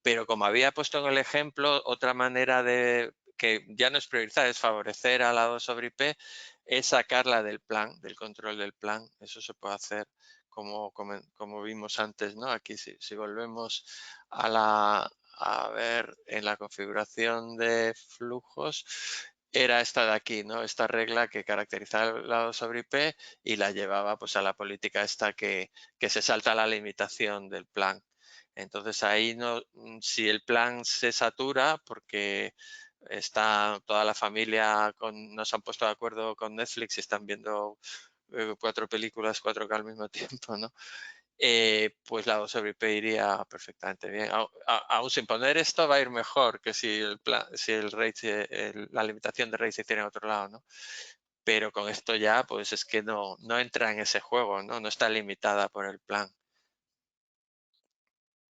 Pero como había puesto en el ejemplo, otra manera de que ya no es priorizar, es favorecer al lado sobre IP, es sacarla del plan, del control del plan. Eso se puede hacer como vimos antes, ¿no? Aquí si volvemos a ver en la configuración de flujos, era esta de aquí, ¿no? Esta regla que caracterizaba el lado sobre IP y la llevaba pues a la política esta que se salta la limitación del plan. Entonces ahí no, si el plan se satura porque está toda la familia, nos han puesto de acuerdo con Netflix y están viendo 4 películas 4K al mismo tiempo, ¿no? Pues la sobre IP iría perfectamente bien. Aún sin poner esto va a ir mejor que si el rate, la limitación de rate se hiciera en otro lado, ¿no? Pero con esto ya, pues es que no entra en ese juego, ¿no? No está limitada por el plan.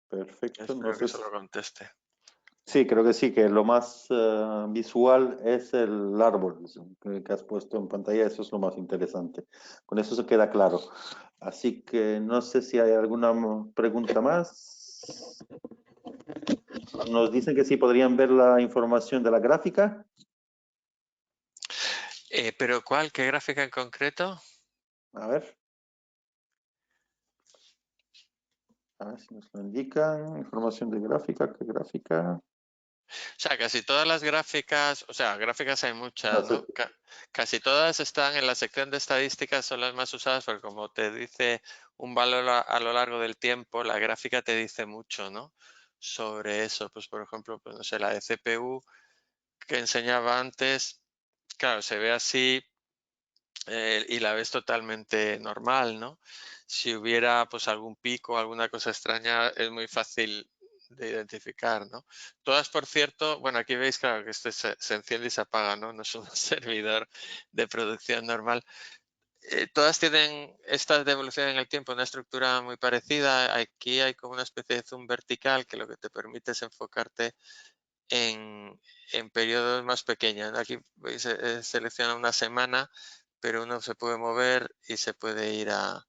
Perfecto. No Espero que sé se lo conteste. sí, creo que sí, que lo más visual es el árbol que has puesto en pantalla, eso es lo más interesante. Con eso se queda claro. Así que no sé si hay alguna pregunta más. Nos dicen que sí podrían ver la información de la gráfica. ¿Pero cuál? ¿Qué gráfica en concreto? A ver. A ver si nos lo indican. Información de gráfica, ¿qué gráfica? O sea, casi todas las gráficas, o sea, gráficas hay No muchas, sé. ¿no? Casi todas están en la sección de estadísticas, son las más usadas porque como te dice un valor a lo largo del tiempo, la gráfica te dice mucho, ¿no? Sobre eso, pues por ejemplo, pues no sé, la de CPU que enseñaba antes, claro, se ve así y la ves totalmente normal, ¿no? Si hubiera pues algún pico, alguna cosa extraña, es muy fácil de identificar, ¿no? Todas, por cierto, bueno, aquí veis, claro, que este se enciende y se apaga, ¿no? No es un servidor de producción normal. Todas tienen esta devolución en el tiempo, una estructura muy parecida. Aquí hay como una especie de zoom vertical que lo que te permite es enfocarte en periodos más pequeños, ¿no? Aquí veis, selecciona una semana, pero uno se puede mover y se puede ir a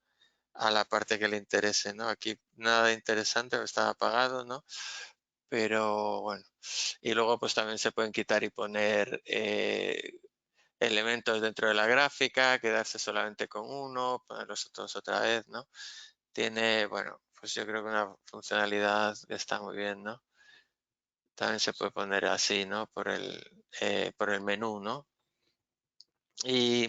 la parte que le interese, ¿no? Aquí nada interesante, está apagado, ¿no? pero bueno. Y luego pues también se pueden quitar y poner elementos dentro de la gráfica, quedarse solamente con uno, poner los otros otra vez, ¿no? Tiene, bueno, pues yo creo que una funcionalidad que está muy bien, ¿no? También se puede poner así, ¿no? Por el menú, ¿no? Y,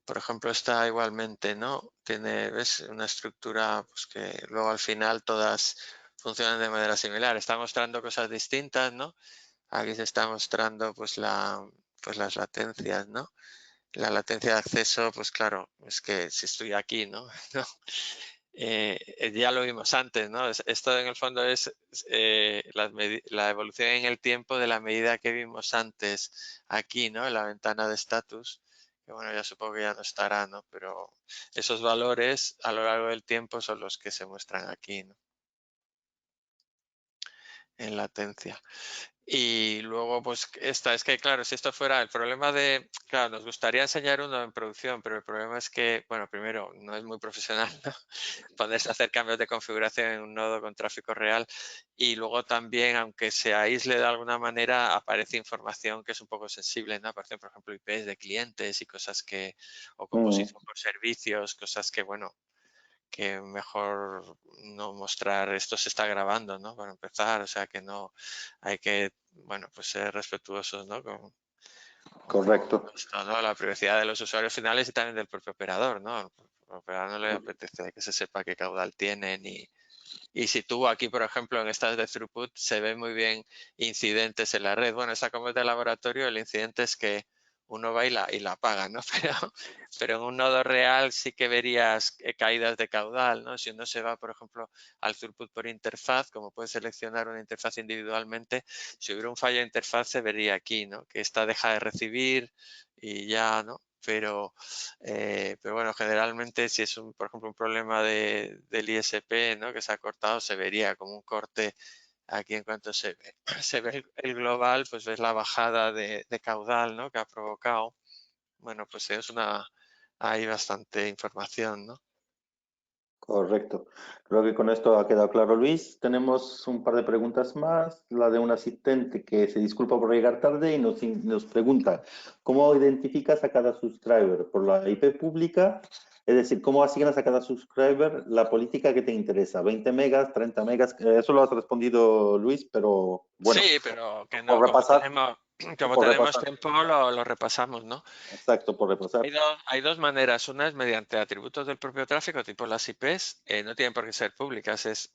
por ejemplo, está igualmente, ¿no? Tiene, ¿ves? Una estructura pues, que luego al final todas funcionan de manera similar. Está mostrando cosas distintas, ¿no? Aquí se está mostrando pues pues las latencias, ¿no? La latencia de acceso, pues claro, es que si estoy aquí, ¿no? ¿No? Ya lo vimos antes, ¿no? Esto en el fondo es la evolución en el tiempo de la medida que vimos antes aquí, ¿no? En la ventana de estatus, que bueno, ya supongo que ya no estará, ¿no? Pero esos valores a lo largo del tiempo son los que se muestran aquí, ¿no? En latencia. Y luego, pues, es que, claro, si esto fuera el problema de, claro, nos gustaría enseñar uno en producción, pero el problema es que, bueno, primero, no es muy profesional, ¿no? Ponerse a hacer cambios de configuración en un nodo con tráfico real. Y luego también, aunque se aísle de alguna manera, aparece información que es un poco sensible, ¿no? Aparecen, por ejemplo, IPs de clientes y cosas que, o composición por servicios, cosas que, bueno, que mejor no mostrar, esto se está grabando, ¿no? Para empezar, o sea que no hay que, bueno, pues ser respetuosos, ¿no? Con Correcto. esto, ¿no? La privacidad de los usuarios finales y también del propio operador, ¿no? Al operador no le apetece que se sepa qué caudal tienen y si tú aquí, por ejemplo, en estas de throughput se ven muy bien incidentes en la red. Bueno, esa como es de laboratorio, el incidente es que uno va y la apaga, ¿no? Pero en un nodo real sí que verías caídas de caudal, ¿no? Si uno se va, por ejemplo, al throughput por interfaz, como puede seleccionar una interfaz individualmente, si hubiera un fallo de interfaz se vería aquí, ¿no? Que esta deja de recibir y ya, ¿no? Pero bueno, generalmente si es, por ejemplo, un problema del ISP, ¿no? Que se ha cortado, se vería como un corte aquí en cuanto se ve, se ve el global, pues ves la bajada de caudal, ¿no? Que ha provocado. Bueno, pues hay bastante información, ¿no? Correcto. Creo que con esto ha quedado claro, Luis. Tenemos un par de preguntas más. La de un asistente que se disculpa por llegar tarde y nos pregunta, ¿cómo identificas a cada subscriber? ¿Por la IP pública? Es decir, ¿cómo asignas a cada subscriber la política que te interesa? ¿20 megas, 30 megas? Eso lo has respondido, Luis, pero bueno, Sí, pero que no, por repasar, como por tenemos repasar. tiempo, lo repasamos, ¿no? Exacto, por repasar. Hay dos maneras. Una es mediante atributos del propio tráfico, tipo las IPs. No tienen por qué ser públicas.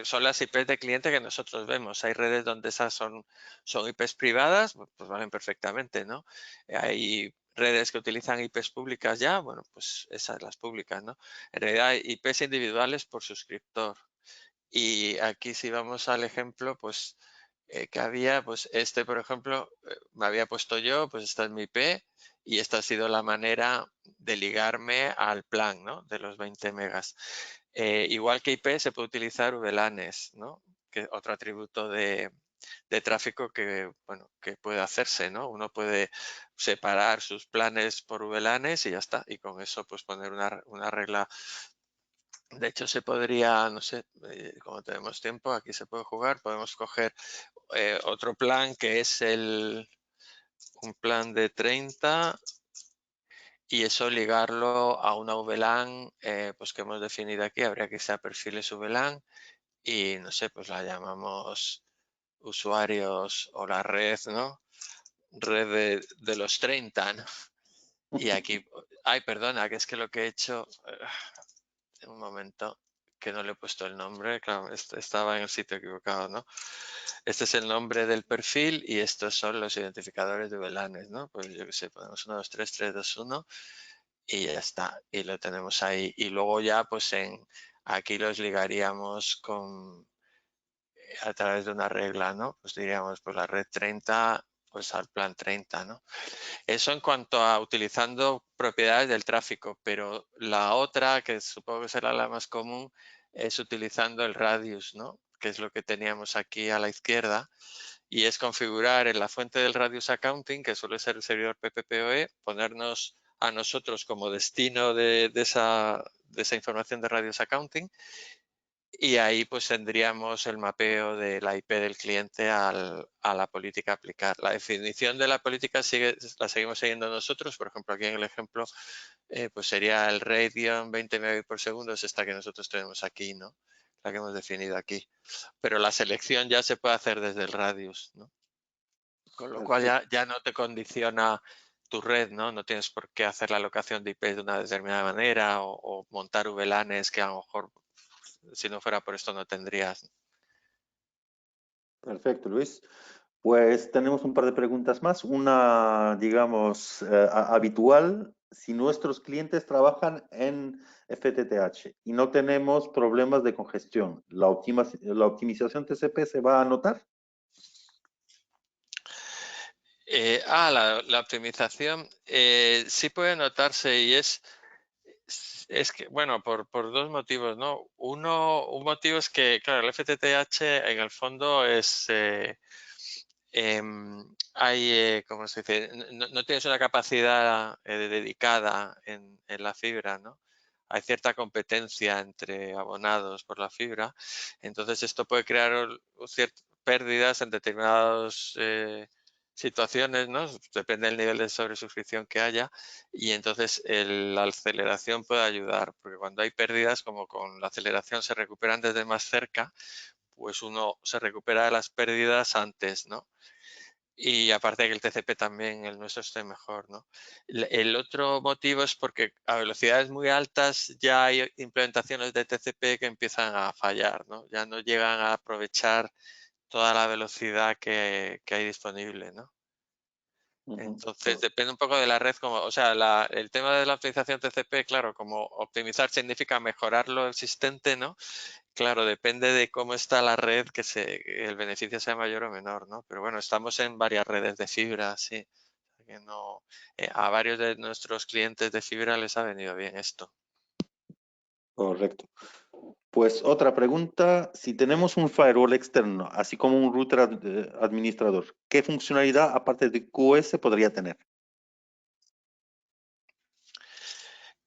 Son las IPs de cliente que nosotros vemos. Hay redes donde esas son IPs privadas, pues valen perfectamente, ¿no? Hay redes que utilizan IPs públicas ya, bueno, pues esas las públicas, ¿no? En realidad hay IPs individuales por suscriptor. Y aquí si vamos al ejemplo, pues que había, pues este, por ejemplo, me había puesto yo, pues esta es mi IP y esta ha sido la manera de ligarme al plan, ¿no? De los 20 megas. Igual que IP se puede utilizar VLANs, ¿no? Que es otro atributo de tráfico que, bueno, que puede hacerse, ¿no? Uno puede separar sus planes por VLANs y ya está. Y con eso, pues poner una regla. De hecho, se podría, no sé, como tenemos tiempo, aquí se puede jugar, podemos coger otro plan que es un plan de 30 y eso ligarlo a una VLAN pues que hemos definido aquí. Habría que irse a perfiles VLAN y no sé, pues la llamamos usuarios o la red, ¿no? Red de los 30, ¿no? Y aquí, ay, perdona, que es que lo que he hecho, un momento, que no le he puesto el nombre, claro, estaba en el sitio equivocado, ¿no? Este es el nombre del perfil y estos son los identificadores de VLANs, ¿no? Pues yo qué sé, ponemos 1, 2, 3, 3, 2, 1 y ya está. Y lo tenemos ahí. Y luego ya, pues aquí los ligaríamos a través de una regla, ¿no? Pues diríamos, pues la red 30, pues al plan 30, ¿no? Eso en cuanto a utilizando propiedades del tráfico, pero la otra, que supongo que será la más común, es utilizando el radius, ¿no? Que es lo que teníamos aquí a la izquierda, y es configurar en la fuente del radius accounting, que suele ser el servidor PPPoE, ponernos a nosotros como destino de esa información de radius accounting y ahí pues tendríamos el mapeo de la IP del cliente a la política a aplicar. La definición de la política la seguimos siguiendo nosotros, por ejemplo, aquí en el ejemplo, pues sería el Radeon 20 megabits por segundo, es esta que nosotros tenemos aquí, ¿no? La que hemos definido aquí. Pero la selección ya se puede hacer desde el radius, ¿no? Con lo cual Perfecto. ya no te condiciona tu red, ¿no? No tienes por qué hacer la alocación de IP de una determinada manera o montar VLANs que a lo mejor si no fuera por esto no tendrías. Perfecto, Luis. Pues tenemos un par de preguntas más. Una, digamos, habitual. Si nuestros clientes trabajan en FTTH y no tenemos problemas de congestión, ¿la optimización TCP se va a notar? La optimización sí puede notarse y es que, bueno, por dos motivos, ¿no? Un motivo es que, claro, el FTTH en el fondo es, ¿cómo se dice? No tienes una capacidad dedicada en la fibra, ¿no? Hay cierta competencia entre abonados por la fibra, entonces esto puede crear ciertas pérdidas en determinadas situaciones, ¿no? Depende del nivel de sobresuscripción que haya y entonces la aceleración puede ayudar, porque cuando hay pérdidas, como con la aceleración se recuperan desde más cerca, pues uno se recupera de las pérdidas antes, ¿no? Y aparte de que el TCP también, el nuestro esté mejor, ¿no? El otro motivo es porque a velocidades muy altas ya hay implementaciones de TCP que empiezan a fallar, ¿no? Ya no llegan a aprovechar toda la velocidad que hay disponible, ¿no? Ujú. Entonces depende un poco de la red, como, o sea, el tema de la optimización TCP, claro, como optimizar significa mejorar lo existente, ¿no? Claro, depende de cómo está la red, el beneficio sea mayor o menor, ¿no? Pero bueno, estamos en varias redes de fibra, sí. Que no, a varios de nuestros clientes de fibra les ha venido bien esto. Correcto. Pues otra pregunta, si tenemos un firewall externo, así como un router administrador, ¿qué funcionalidad aparte de QoS podría tener?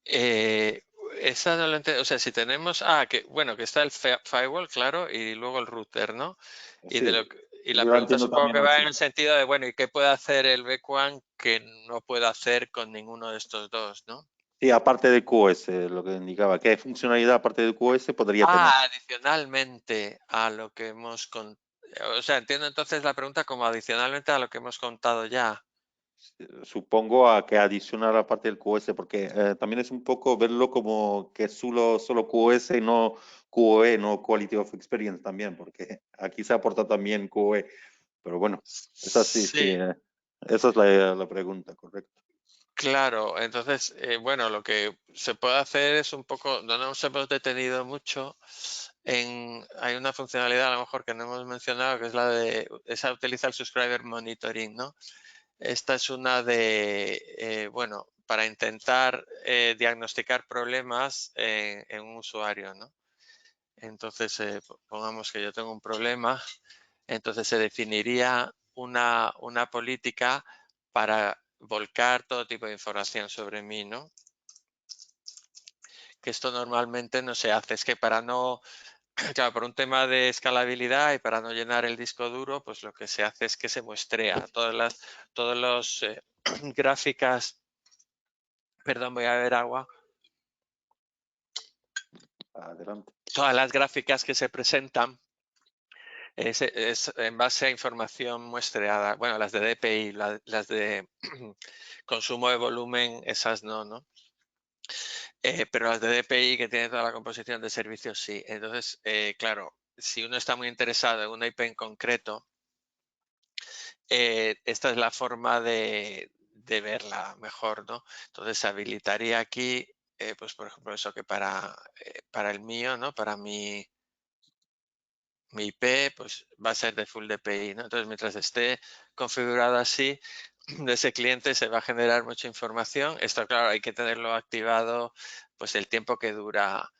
Eh, Esa no lo entiendo. O sea, si tenemos, que bueno, que está el firewall, claro, y luego el router, ¿no? Y Sí, y la yo la pregunta entiendo supongo también que va en así. el sentido de, bueno, ¿y qué puede hacer el BQAN que no puede hacer con ninguno de estos dos, ¿no? Sí, aparte de QoS, lo que indicaba, ¿qué funcionalidad aparte de QoS podría tener? Adicionalmente a lo que o sea, entiendo entonces la pregunta como adicionalmente a lo que hemos contado ya. Supongo a que adicionar aparte del QoS, porque también es un poco verlo como que solo QoS y no QoE, no Quality of Experience también, porque aquí se aporta también QoE. Pero bueno, esa sí, sí, Sí, esa es la pregunta, correcto. claro. Entonces, bueno, lo que se puede hacer es un poco, no nos hemos detenido mucho hay una funcionalidad a lo mejor que no hemos mencionado, que es esa utiliza el subscriber monitoring, ¿no? Esta es una bueno, para intentar diagnosticar problemas en un usuario, ¿no? Entonces, pongamos que yo tengo un problema, entonces se definiría una política para volcar todo tipo de información sobre mí, ¿no? Que esto normalmente no se hace. Es que para no, claro, por un tema de escalabilidad y para no llenar el disco duro, pues lo que se hace es que se muestrea todas las gráficas. Perdón, voy a beber agua. Adelante. Todas las gráficas que se presentan es en base a información muestreada. Bueno, las de DPI, las de consumo de volumen, esas no, ¿no? Pero las de DPI que tienen toda la composición de servicios, sí. Entonces, claro, si uno está muy interesado en una IP en concreto, esta es la forma de verla mejor, ¿no? Entonces, se habilitaría aquí, pues por ejemplo, eso que para el mío, ¿no? Para mi IP, pues va a ser de full DPI, ¿no? Entonces, mientras esté configurado así, de ese cliente se va a generar mucha información. Esto, claro, hay que tenerlo activado, pues el tiempo que dura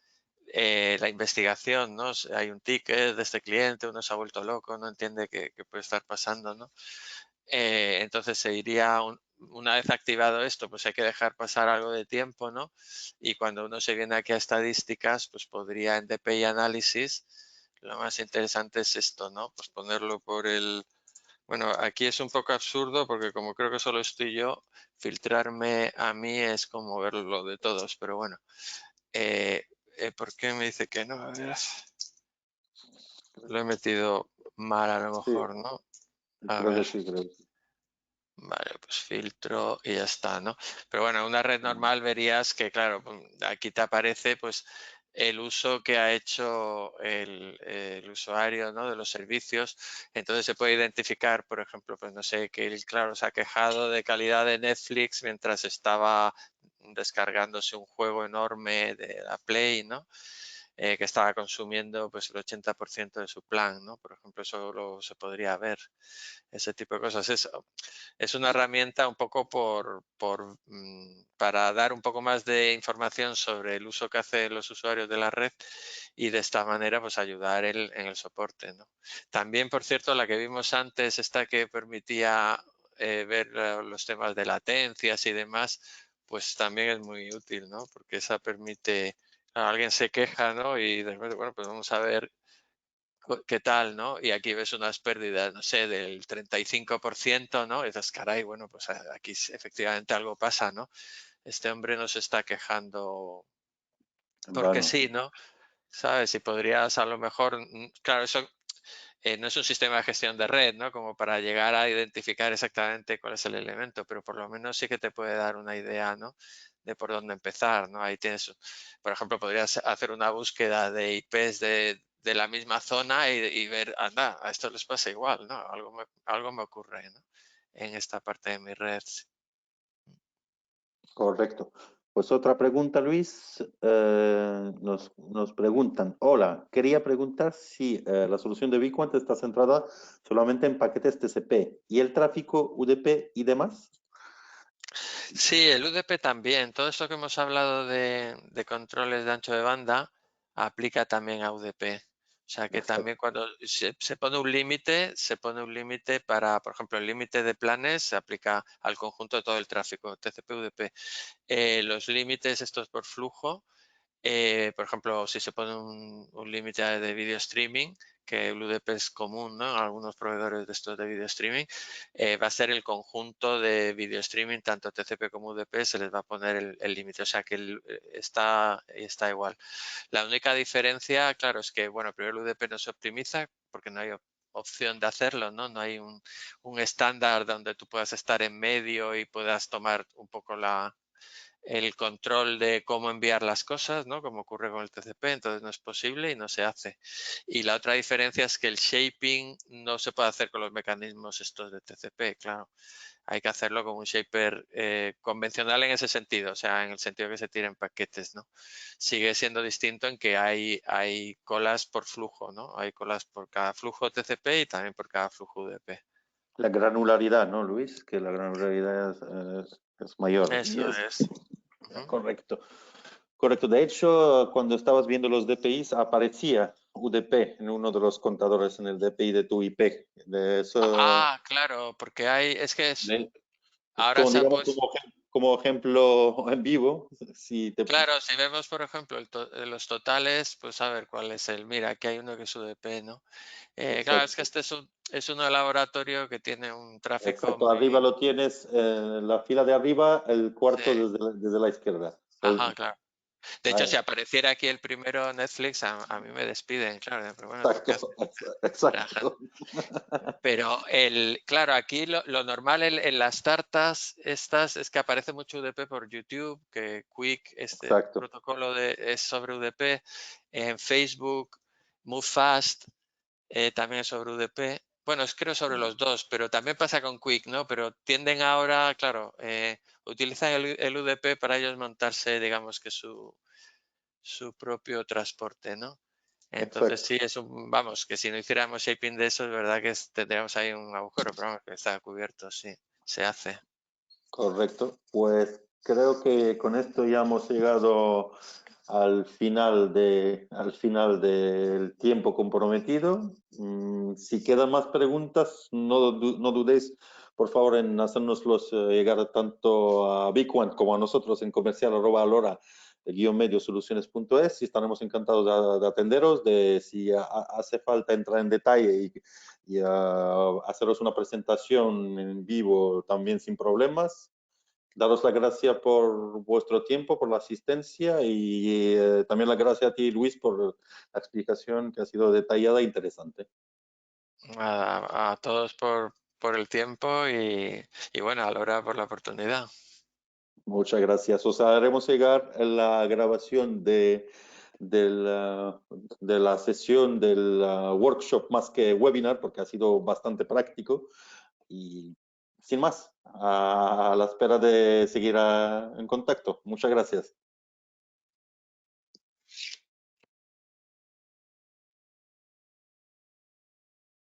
la investigación, ¿no? Si hay un ticket de este cliente, uno se ha vuelto loco, no entiende qué puede estar pasando, ¿no? Entonces se iría una vez activado esto, pues hay que dejar pasar algo de tiempo, ¿no? Y cuando uno se viene aquí a estadísticas, pues podría en DPI Análisis, lo más interesante es esto, ¿no? Pues ponerlo por el... Bueno, aquí es un poco absurdo porque como creo que solo estoy yo, filtrarme a mí es como verlo de todos, pero bueno. ¿Por qué me dice que no? A ver, lo he metido mal a lo Sí, mejor, ¿no? A creo ver. que sí, creo que sí. Vale, pues filtro y ya está, ¿no? Pero bueno, en una red normal verías que, claro, aquí te aparece pues el uso que ha hecho el usuario, ¿no? De los servicios. Entonces se puede identificar, por ejemplo, pues no sé, que él, claro, se ha quejado de calidad de Netflix mientras estaba descargándose un juego enorme de la Play, ¿no? Que estaba consumiendo pues el 80% de su plan, ¿no? Por ejemplo, eso se podría ver, ese tipo de cosas. Es una herramienta un poco para dar un poco más de información sobre el uso que hacen los usuarios de la red y de esta manera pues ayudar en el soporte, ¿no? También, por cierto, la que vimos antes, esta que permitía ver los temas de latencias y demás, pues también es muy útil, ¿no? Porque esa permite, alguien se queja, ¿no? Y después, bueno, pues vamos a ver qué tal, ¿no? Y aquí ves unas pérdidas, no sé, del 35%, ¿no? Y dices, caray, bueno, pues aquí efectivamente algo pasa, ¿no? Este hombre nos está quejando porque Bueno, sí, ¿no? ¿Sabes? Y podrías a lo mejor, claro, eso no es un sistema de gestión de red, ¿no? Como para llegar a identificar exactamente cuál es el elemento, pero por lo menos sí que te puede dar una idea, ¿no? De por dónde empezar, ¿no? Ahí tienes, por ejemplo, podrías hacer una búsqueda de IPs de la misma zona y ver, anda, a esto les pasa igual, ¿no? Algo me ocurre, ¿no? En esta parte de mi red. correcto. Pues otra pregunta, Luis. Nos preguntan, hola, quería preguntar si la solución de BigQuant está centrada solamente en paquetes TCP y el tráfico UDP y demás. Sí, el UDP también. Todo esto que hemos hablado de controles de ancho de banda aplica también a UDP. O sea que también Exacto. cuando se pone un límite, se pone un límite para, por ejemplo, el límite de planes se aplica al conjunto de todo el tráfico, TCP/UDP. Los límites estos por flujo por ejemplo, si se pone un límite de video streaming, que el UDP es común, ¿no? Algunos proveedores de estos de video streaming, va a ser el conjunto de video streaming, tanto TCP como UDP, se les va a poner el límite, o sea que está igual. La única diferencia, claro, es que, bueno, primero el UDP no se optimiza porque no hay opción de hacerlo, ¿no? No hay un estándar donde tú puedas estar en medio y puedas tomar un poco el control de cómo enviar las cosas, ¿no? Como ocurre con el TCP, entonces no es posible y no se hace. Y la otra diferencia es que el shaping no se puede hacer con los mecanismos estos de TCP, claro. Hay que hacerlo con un shaper convencional en ese sentido, o sea, en el sentido que se tiren paquetes, ¿no? Sigue siendo distinto en que hay colas por flujo, ¿no? Hay colas por cada flujo TCP y también por cada flujo UDP. La granularidad, ¿no, Luis? Que la granularidad es mayor. Y Eso es es. Ujú. correcto. Correcto. De hecho, cuando estabas viendo los DPIs, aparecía UDP en uno de los contadores en el DPI de tu IP. De eso, Ah, claro, porque hay, es que es ahora como, se ha digamos, puesto. como ejemplo en vivo. Si te, Claro, si vemos, por ejemplo, los totales, pues a ver cuál es el. Mira, aquí hay uno que es UDP, ¿no? Claro, es que exacto. este es uno de laboratorio que tiene un tráfico Exacto. Arriba muy. lo tienes, la fila de arriba, el Sí, cuarto desde la izquierda. ajá, claro. De hecho, si Ahí. apareciera aquí el primero Netflix, a mí me despiden, claro, pero bueno, ¿tú qué haces? Exacto, Ajá. exacto. Pero claro, aquí lo normal en las tartas estas es que aparece mucho UDP por YouTube, que Quick, este Exacto. protocolo es sobre UDP, en Facebook, Move Fast, también es sobre UDP. Bueno, es creo sobre los dos, pero también pasa con Quick, ¿no? Pero tienden ahora, claro, utilizan el UDP para ellos montarse, digamos que su propio transporte, ¿no? Entonces Exacto. sí, vamos, que si no hiciéramos shaping de eso, es verdad que tendríamos ahí un agujero, pero vamos, que está cubierto, sí, se hace. Correcto. Pues creo que con esto ya hemos llegado al final del tiempo comprometido. Si quedan más preguntas, no dudéis por favor, en hacernoslos llegar tanto a Bitcoin como a nosotros en comercial@alora-mediosoluciones.es y estaremos encantados de atenderos, de si hace falta entrar en detalle y haceros una presentación en vivo también sin problemas. Daros la gracia por vuestro tiempo, por la asistencia y también la gracia a ti, Luis, por la explicación que ha sido detallada e interesante. A todos por el tiempo y bueno, a Laura por la oportunidad. Muchas gracias. Os haremos llegar la grabación de la sesión del workshop más que webinar, porque ha sido bastante práctico. Y sin más, a la espera de seguir en contacto. Muchas gracias.